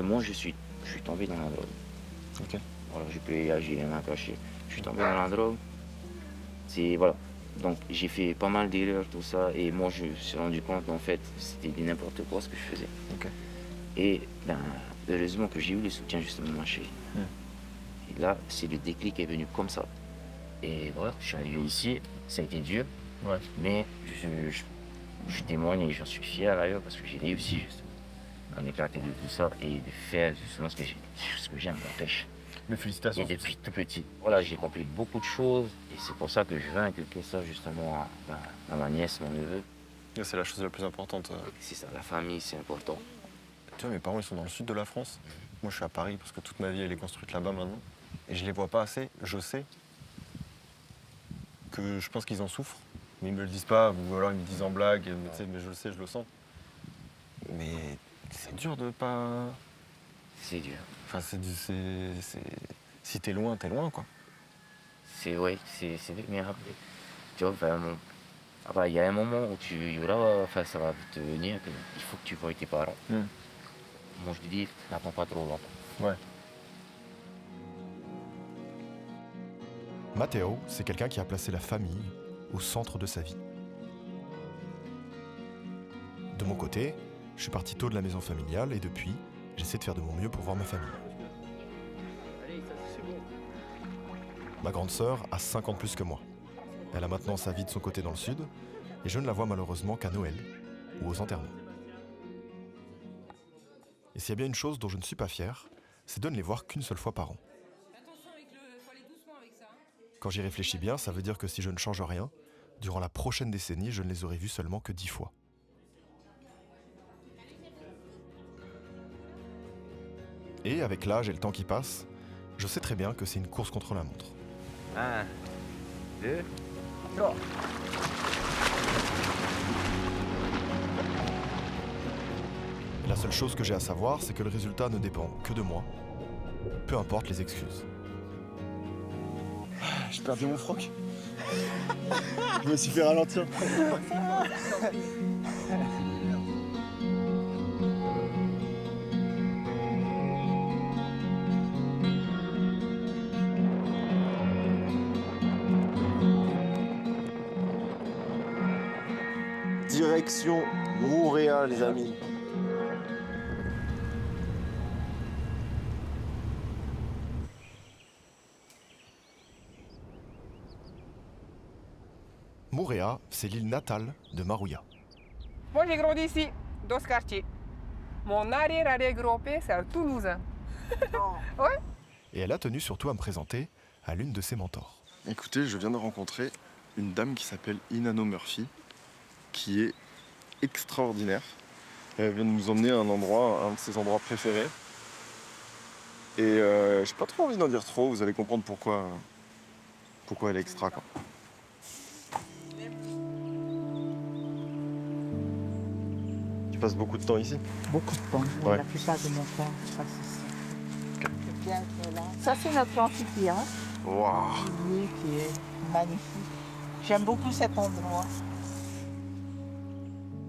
Moi, je suis tombé dans la drogue. Ok. Voilà, je peux y agir les mains cachées. Je suis tombé dans la drogue. Voilà. Donc, j'ai fait pas mal d'erreurs, tout ça. Et moi, je me suis rendu compte qu'en fait, c'était n'importe quoi ce que je faisais. Ok. Et heureusement que j'ai eu le soutien justement de ma chérie. Et là, c'est le déclic qui est venu comme ça. Et voilà, je suis arrivé ici. Ça a été dur. Ouais. Mais je témoigne et j'en suis fier d'ailleurs parce que j'ai réussi justement à m'éclater de tout ça et de faire justement ce que j'aime, la pêche. Mais félicitations. Et depuis tout petit, voilà, j'ai compris beaucoup de choses et c'est pour ça que je veux inculquer ça justement à ma nièce, mon neveu. C'est la chose la plus importante. C'est ça, la famille, c'est important. Tu vois, mes parents, ils sont dans le sud de la France. Moi, je suis à Paris parce que toute ma vie, elle est construite là-bas maintenant. Et je les vois pas assez. Je sais que je pense qu'ils en souffrent. Mais ils me le disent pas, ou alors ils me disent en blague, mais je le sais, je le sens. Mais c'est dur de pas... C'est dur. Enfin, si t'es loin, quoi. C'est vrai, c'est dur, mais après, tu vois, vraiment, il y a un moment où ça va te venir, il faut que tu vois tes parents. Moi, je te dis, n'attends pas trop longtemps. Ouais. Matteo, c'est quelqu'un qui a placé la famille au centre de sa vie. De mon côté, je suis parti tôt de la maison familiale et depuis, j'essaie de faire de mon mieux pour voir ma famille. Ma grande sœur a 5 ans de plus que moi. Elle a maintenant sa vie de son côté dans le sud et je ne la vois malheureusement qu'à Noël ou aux enterrements. Et s'il y a bien une chose dont je ne suis pas fier, c'est de ne les voir qu'une seule fois par an. Quand j'y réfléchis bien, ça veut dire que si je ne change rien, durant la prochaine décennie, je ne les aurai vus seulement que 10 fois. Et avec l'âge et le temps qui passe, je sais très bien que c'est une course contre la montre. 1, 2, 3. La seule chose que j'ai à savoir, c'est que le résultat ne dépend que de moi, peu importe les excuses. J'ai perdu mon froc. Je me suis fait ralentir. Direction Mooréa, les amis. Mooréa, c'est l'île natale de Marouya. Moi, j'ai grandi ici, dans ce quartier. Mon arrière-arrière-grand-père, c'est un Toulousain. Ouais. Et elle a tenu surtout à me présenter à l'une de ses mentors. Écoutez, je viens de rencontrer une dame qui s'appelle Inanno Murphy, qui est extraordinaire. Elle vient de nous emmener à un endroit, un de ses endroits préférés. Et j'ai pas trop envie d'en dire trop, vous allez comprendre pourquoi elle est extra, quoi. Tu passes beaucoup de temps ici? Beaucoup de temps, Ouais. la plupart de mon temps, je passe ici. Bien que là. Ça, c'est notre amphithéâtre. Waouh! Oui, qui est magnifique. J'aime beaucoup cet endroit.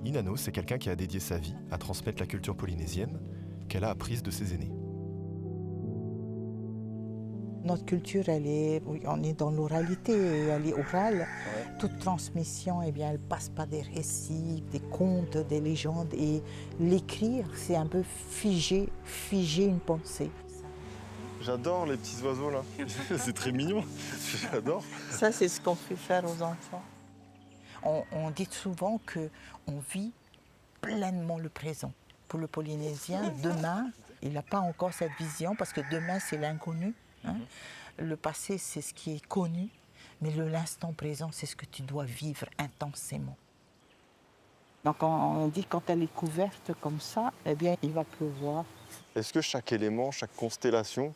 Inanno, c'est quelqu'un qui a dédié sa vie à transmettre la culture polynésienne qu'elle a apprise de ses aînés. Notre culture, oui, on est dans l'oralité, elle est orale. Toute transmission, eh bien, elle passe par des récits, des contes, des légendes. Et l'écrire, c'est un peu figer une pensée. J'adore les petits oiseaux là. C'est très mignon. J'adore. Ça, c'est ce qu'on fait faire aux enfants. On dit souvent qu'on vit pleinement le présent. Pour le Polynésien, demain, il n'a pas encore cette vision parce que demain, c'est l'inconnu. Hein. Le passé, c'est ce qui est connu, mais l'instant présent, c'est ce que tu dois vivre intensément. Donc on dit quand elle est couverte comme ça, eh bien, il va pleuvoir. Est-ce que chaque élément, chaque constellation,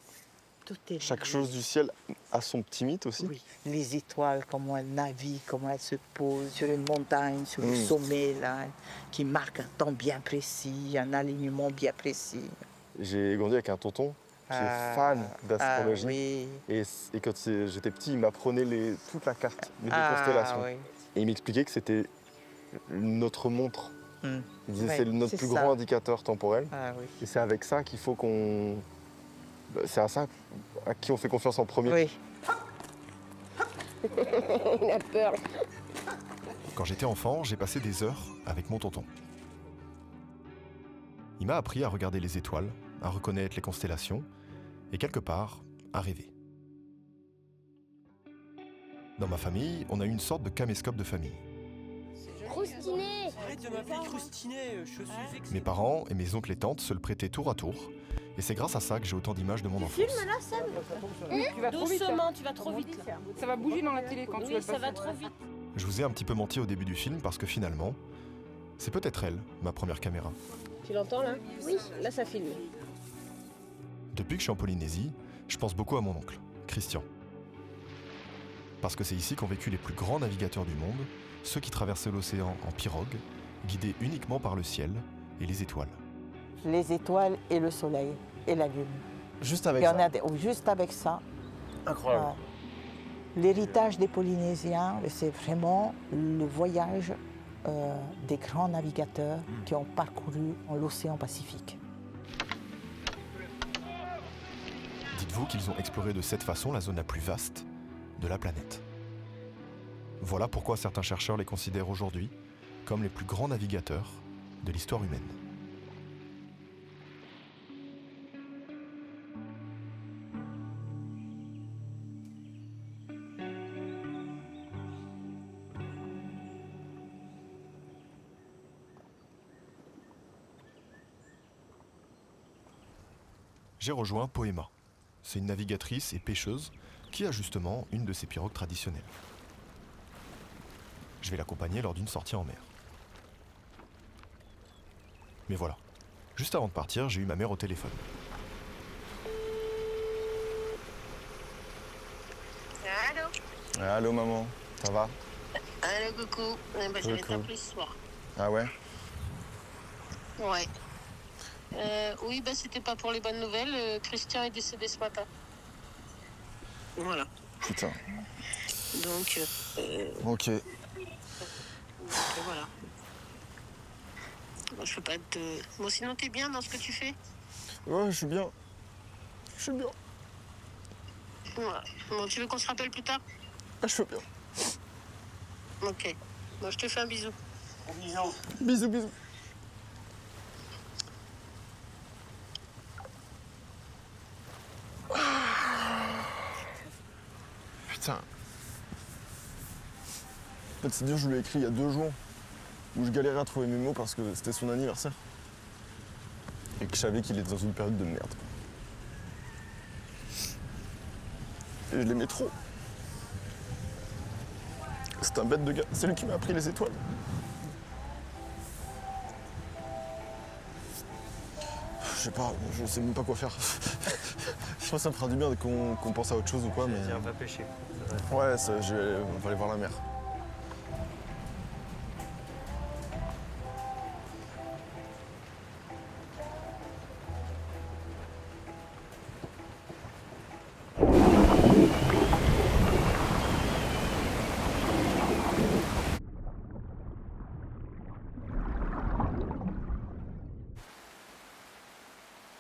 chaque chose du ciel a son petit mythe aussi? Oui. Les étoiles, comment elles naviguent, comment elles se posent sur une montagne, sur le sommet, là, qui marque un temps bien précis, un alignement bien précis. J'ai grandi avec un tonton qui est fan d'astrologie. Oui. Et quand j'étais petit, il m'apprenait toute la carte des constellations. Oui. Et il m'expliquait que c'était notre montre. Il disait Ouais, c'est notre plus grand indicateur temporel. Oui. Et c'est avec ça qu'il faut qu'on... C'est à ça à qui on fait confiance en premier. Oui. Il a peur. Quand j'étais enfant, j'ai passé des heures avec mon tonton. Il m'a appris à regarder les étoiles, à reconnaître les constellations et quelque part, à rêver. Dans ma famille, on a eu une sorte de caméscope de famille. Croustinet. Arrête de m'appeler Croustinet, je suis excellent. Mes parents et mes oncles et tantes se le prêtaient tour à tour, et c'est grâce à ça que j'ai autant d'images de mon enfance. Filme là, Sam. Tu vas trop vite. Doucement, tu vas trop vite. Là. Ça va bouger dans la télé quand tu vas Oui, le ça passer. va trop vite. Je vous ai un petit peu menti au début du film parce que finalement, c'est peut-être elle, ma première caméra. Tu l'entends là? Oui. Là, ça filme. Depuis que je suis en Polynésie, je pense beaucoup à mon oncle, Christian. Parce que c'est ici qu'ont vécu les plus grands navigateurs du monde, ceux qui traversaient l'océan en pirogue, guidés uniquement par le ciel et les étoiles. Les étoiles et le soleil et la lune. Juste avec Il y ça? en a juste avec ça. Incroyable. L'héritage des Polynésiens, c'est vraiment le voyage des grands navigateurs qui ont parcouru l'océan Pacifique. Dites-vous qu'ils ont exploré de cette façon la zone la plus vaste de la planète. Voilà pourquoi certains chercheurs les considèrent aujourd'hui comme les plus grands navigateurs de l'histoire humaine. J'ai rejoint Poema. C'est une navigatrice et pêcheuse qui a justement une de ses pirogues traditionnelles. Je vais l'accompagner lors d'une sortie en mer. Mais voilà, juste avant de partir, j'ai eu ma mère au téléphone. Allô? Allô maman, ça va? Allô, coucou. Je vais t'appeler ce soir. Ah ouais? Ouais. Oui, c'était pas pour les bonnes nouvelles. Christian est décédé ce matin. Voilà. Putain. Donc, Ok. voilà. Moi, je peux pas te... Bon, sinon, t'es bien dans ce que tu fais? Ouais, je suis bien. Je suis bien. Ouais. Bon, tu veux qu'on se rappelle plus tard? Ah, je suis bien. Ok. Bon, je te fais un bisou. Bisous, bisous. Putain. En fait, c'est dur, je lui ai écrit il y a 2 jours où je galérais à trouver mes mots parce que c'était son anniversaire. Et que je savais qu'il était dans une période de merde. Et je l'aimais trop. C'est un bête de gars. C'est lui qui m'a appris les étoiles. Je sais même pas quoi faire. Je pense que ça me fera du bien qu'on pense à autre chose ou quoi, mais... Tiens, va pêcher. Ouais, on va aller voir la mer.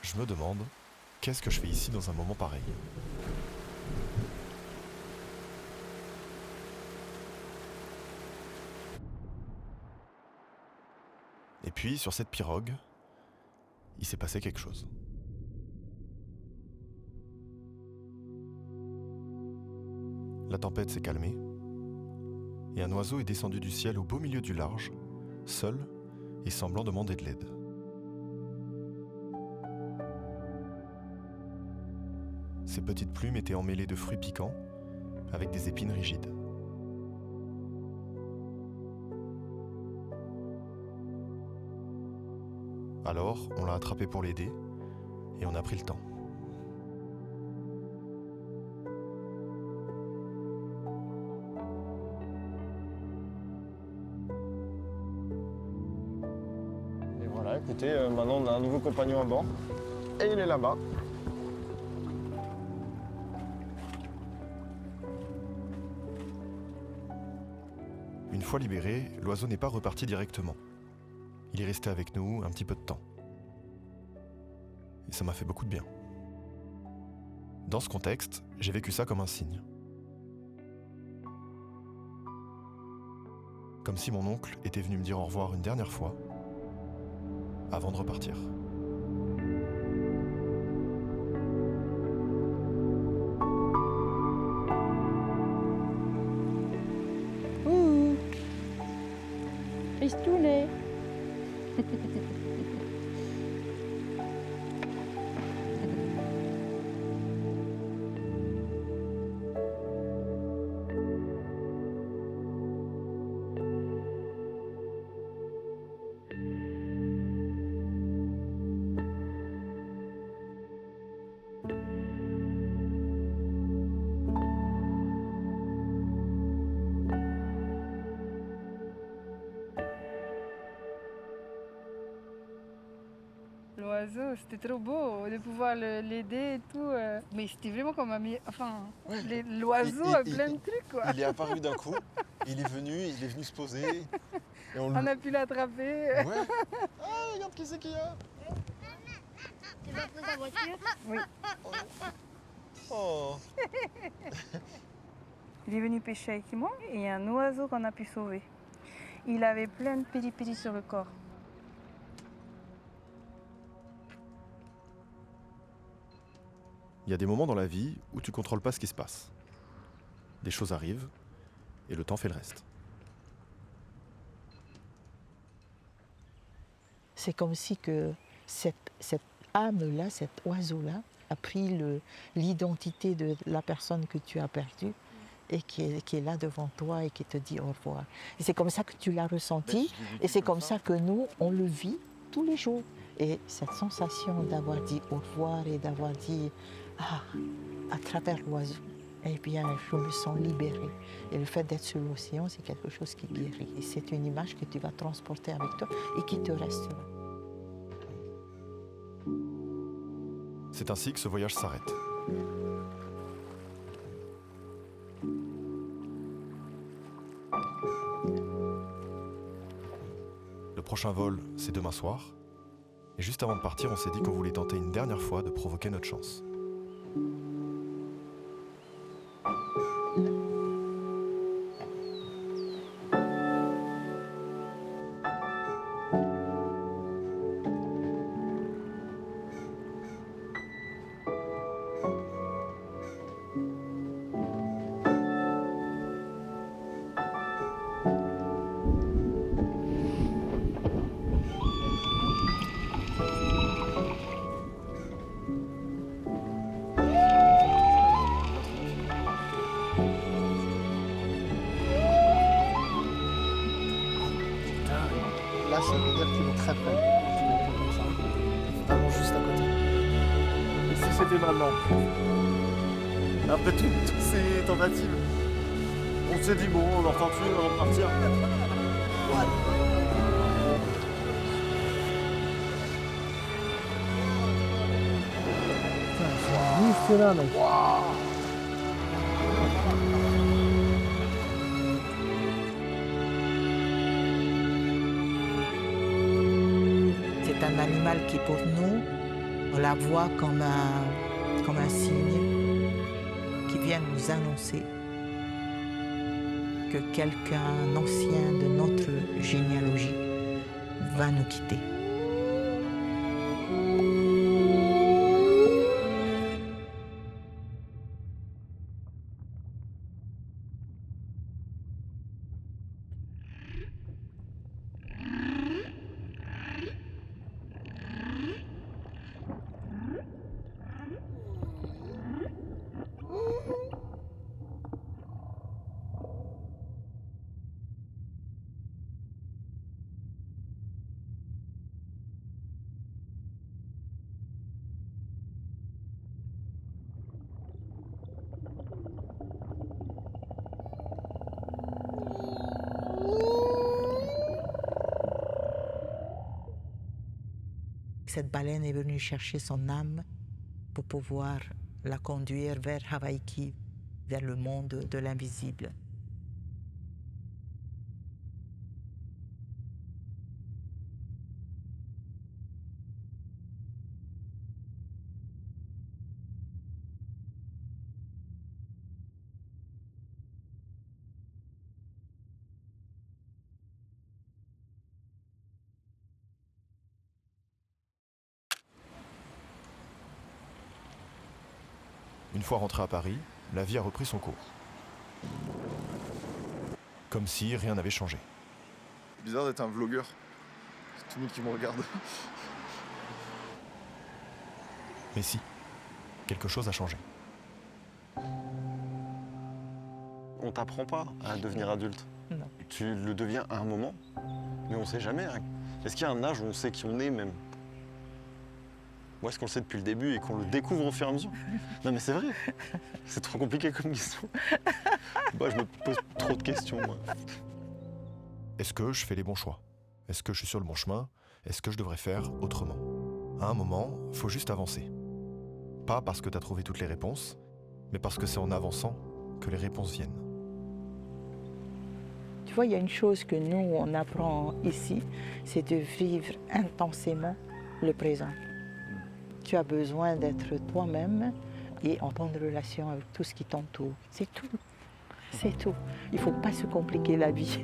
Je me demande, qu'est-ce que je fais ici dans un moment pareil? Et puis, sur cette pirogue, il s'est passé quelque chose. La tempête s'est calmée, et un oiseau est descendu du ciel au beau milieu du large, seul et semblant demander de l'aide. Ses petites plumes étaient emmêlées de fruits piquants, avec des épines rigides. Alors, on l'a attrapé pour l'aider, et on a pris le temps. Et voilà, écoutez, maintenant on a un nouveau compagnon à bord. Et il est là-bas. Une fois libéré, l'oiseau n'est pas reparti directement. Il est resté avec nous un petit peu de temps. Et ça m'a fait beaucoup de bien. Dans ce contexte, j'ai vécu ça comme un signe. Comme si mon oncle était venu me dire au revoir une dernière fois, avant de repartir. Ristounet. L'oiseau, c'était trop beau de pouvoir l'aider et tout. Mais c'était vraiment comme un... Enfin, l'oiseau a plein de trucs, quoi. Il est apparu d'un coup, il est venu se poser. Et on a pu l'attraper. Ouais. Ah, regarde qui c'est qu'il y a. Tu vas prendre ta voiture? Oui. Oh. Il est venu pêcher avec moi et il y a un oiseau qu'on a pu sauver. Il avait plein de péripéties sur le corps. Il y a des moments dans la vie où tu contrôles pas ce qui se passe. Des choses arrivent et le temps fait le reste. C'est comme si que cette âme-là, cet oiseau-là, a pris l'identité de la personne que tu as perdue et qui est là devant toi et qui te dit au revoir. Et c'est comme ça que tu l'as ressenti et c'est comme ça que nous, on le vit tous les jours. Et cette sensation d'avoir dit au revoir et d'avoir dit à travers l'oiseau, eh bien, je me sens libérée. Et le fait d'être sur l'océan, c'est quelque chose qui guérit. Et c'est une image que tu vas transporter avec toi et qui te restera. C'est ainsi que ce voyage s'arrête. Le prochain vol, c'est demain soir. Et juste avant de partir, on s'est dit qu'on voulait tenter une dernière fois de provoquer notre chance. ça veut dire qu'il est très près. Tu mets comme ça. Vraiment juste à côté. Et si c'était maintenant? Après toutes ces tentatives, on s'est dit bon, on en retente une avant de partir. C'est là, mec. C'est un animal qui, pour nous, on la voit comme un signe qui vient nous annoncer que quelqu'un ancien de notre généalogie va nous quitter. Cette baleine est venue chercher son âme pour pouvoir la conduire vers Hawaïki, vers le monde de l'invisible. Une fois rentré à Paris, la vie a repris son cours. Comme si rien n'avait changé. Bizarre d'être un vlogueur. C'est tout le monde qui me regarde. Mais si, quelque chose a changé. On t'apprend pas à devenir adulte. Non. Tu le deviens à un moment, mais on sait jamais. Hein. Est-ce qu'il y a un âge où on sait qui on est même? Ou est-ce qu'on le sait depuis le début et qu'on le découvre au fur et à mesure? Non mais c'est vrai, c'est trop compliqué comme question. Moi je me pose trop de questions. Moi. Est-ce que je fais les bons choix? Est-ce que je suis sur le bon chemin? Est-ce que je devrais faire autrement? À un moment, faut juste avancer. Pas parce que t'as trouvé toutes les réponses, mais parce que c'est en avançant que les réponses viennent. Tu vois, il y a une chose que nous, on apprend ici, c'est de vivre intensément le présent. Tu as besoin d'être toi-même et en bonne relation avec tout ce qui t'entoure. C'est tout. C'est tout. Il ne faut pas se compliquer la vie.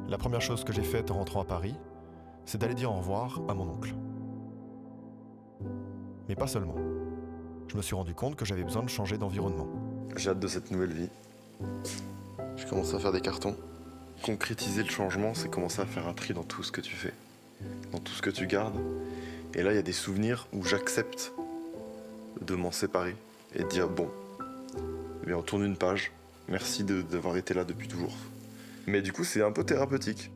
La première chose que j'ai faite en rentrant à Paris, c'est d'aller dire au revoir à mon oncle. Mais pas seulement. Je me suis rendu compte que j'avais besoin de changer d'environnement. J'ai hâte de cette nouvelle vie. Je commence à faire des cartons. Concrétiser le changement, c'est commencer à faire un tri dans tout ce que tu fais, dans tout ce que tu gardes. Et là, il y a des souvenirs où j'accepte de m'en séparer et de dire bon, eh bien, on tourne une page. Merci d'avoir été là depuis toujours. Mais du coup, c'est un peu thérapeutique.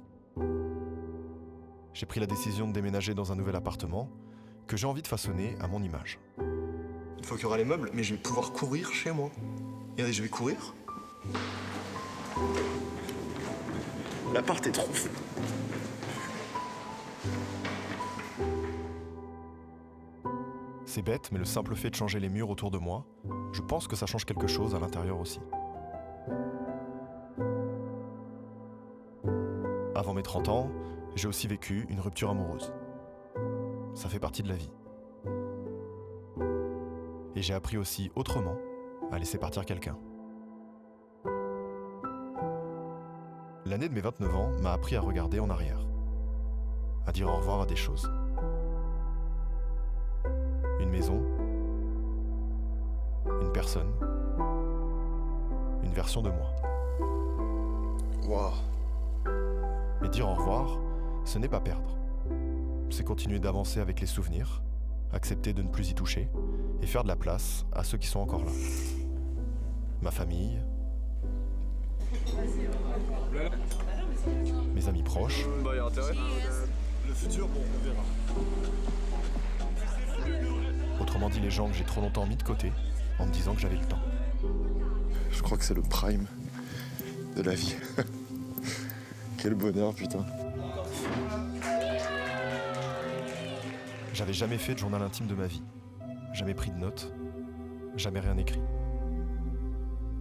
J'ai pris la décision de déménager dans un nouvel appartement que j'ai envie de façonner à mon image. Une fois qu'il y aura les meubles, mais je vais pouvoir courir chez moi. Regardez, je vais courir. L'appart est trop fou. C'est bête, mais le simple fait de changer les murs autour de moi, je pense que ça change quelque chose à l'intérieur aussi. Avant mes 30 ans, j'ai aussi vécu une rupture amoureuse. Ça fait partie de la vie. Et j'ai appris aussi autrement à laisser partir quelqu'un. L'année de mes 29 ans m'a appris à regarder en arrière, à dire au revoir à des choses. Une maison, une personne, une version de moi. Waouh. Mais dire au revoir, ce n'est pas perdre. C'est continuer d'avancer avec les souvenirs, accepter de ne plus y toucher et faire de la place à ceux qui sont encore là. Ma famille, mes amis proches, Bah, y a intérêt. Le futur, bon, on verra. autrement dit les gens que j'ai trop longtemps mis de côté en me disant que j'avais le temps. Je crois que c'est le prime de la vie. Quel bonheur, putain. J'avais jamais fait de journal intime de ma vie, jamais pris de notes, jamais rien écrit.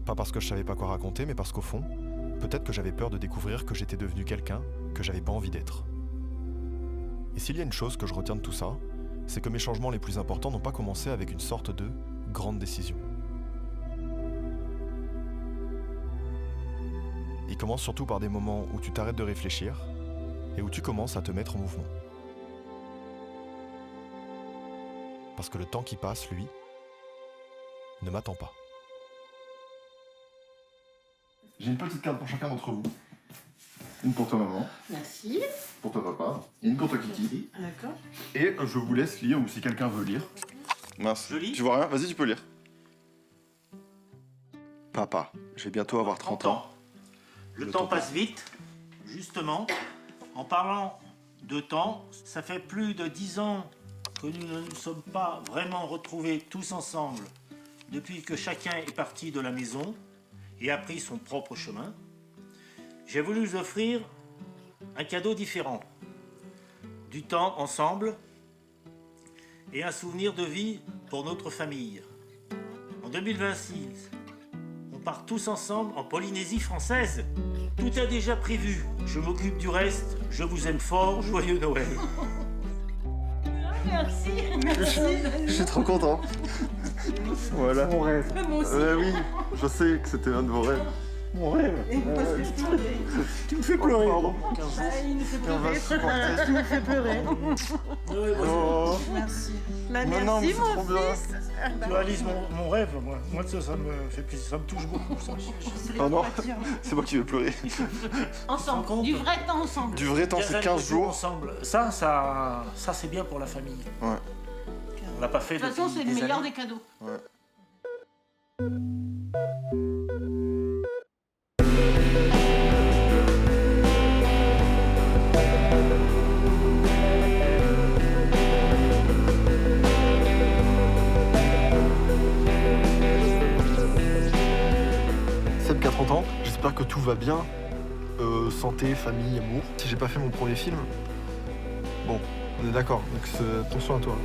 Pas parce que je savais pas quoi raconter, mais parce qu'au fond, peut-être que j'avais peur de découvrir que j'étais devenu quelqu'un que j'avais pas envie d'être. Et s'il y a une chose que je retiens de tout ça, c'est que mes changements les plus importants n'ont pas commencé avec une sorte de grande décision. Ils commencent surtout par des moments où tu t'arrêtes de réfléchir et où tu commences à te mettre en mouvement. Parce que le temps qui passe, lui, ne m'attend pas. J'ai une petite carte pour chacun d'entre vous. Une pour toi maman. Merci. Pour toi papa. Et une pour toi Kiki. D'accord. Et je vous laisse lire, ou si quelqu'un veut lire. Mince. Tu vois rien? Vas-y, tu peux lire. Papa, je vais bientôt avoir 30 ans. Le temps passe vite, justement. En parlant de temps, ça fait plus de 10 ans que nous ne nous sommes pas vraiment retrouvés tous ensemble depuis que chacun est parti de la maison et a pris son propre chemin. J'ai voulu vous offrir un cadeau différent. Du temps ensemble et un souvenir de vie pour notre famille. En 2026, on part tous ensemble en Polynésie française. Tout est déjà prévu. Je m'occupe du reste. Je vous aime fort. Joyeux Noël. Merci. Merci. Je suis trop content. Voilà. Mon rêve. Moi aussi. Oui, je sais que c'était un de vos rêves. Mon rêve. Tu me fais pleurer. Pardon. Il nous fait pleurer. Tu me fais pleurer. Oh. Merci. Bah, Non, non, mais merci, c'est mon trop bien. fils. Tu réalises mon rêve, moi. Moi, ça me fait plaisir. Ça me touche beaucoup, ça. Oh non, c'est moi qui vais pleurer. Ensemble. Du vrai temps ensemble. Du vrai temps, c'est 15 jours. Ensemble. Ça c'est bien pour la famille. Ouais. On l'a pas fait De toute façon, c'est le meilleur années. des cadeaux. Ouais. Seb qui a 30 ans, j'espère que tout va bien. Santé, famille, amour. Si j'ai pas fait mon premier film, bon, on est d'accord, donc attention à toi.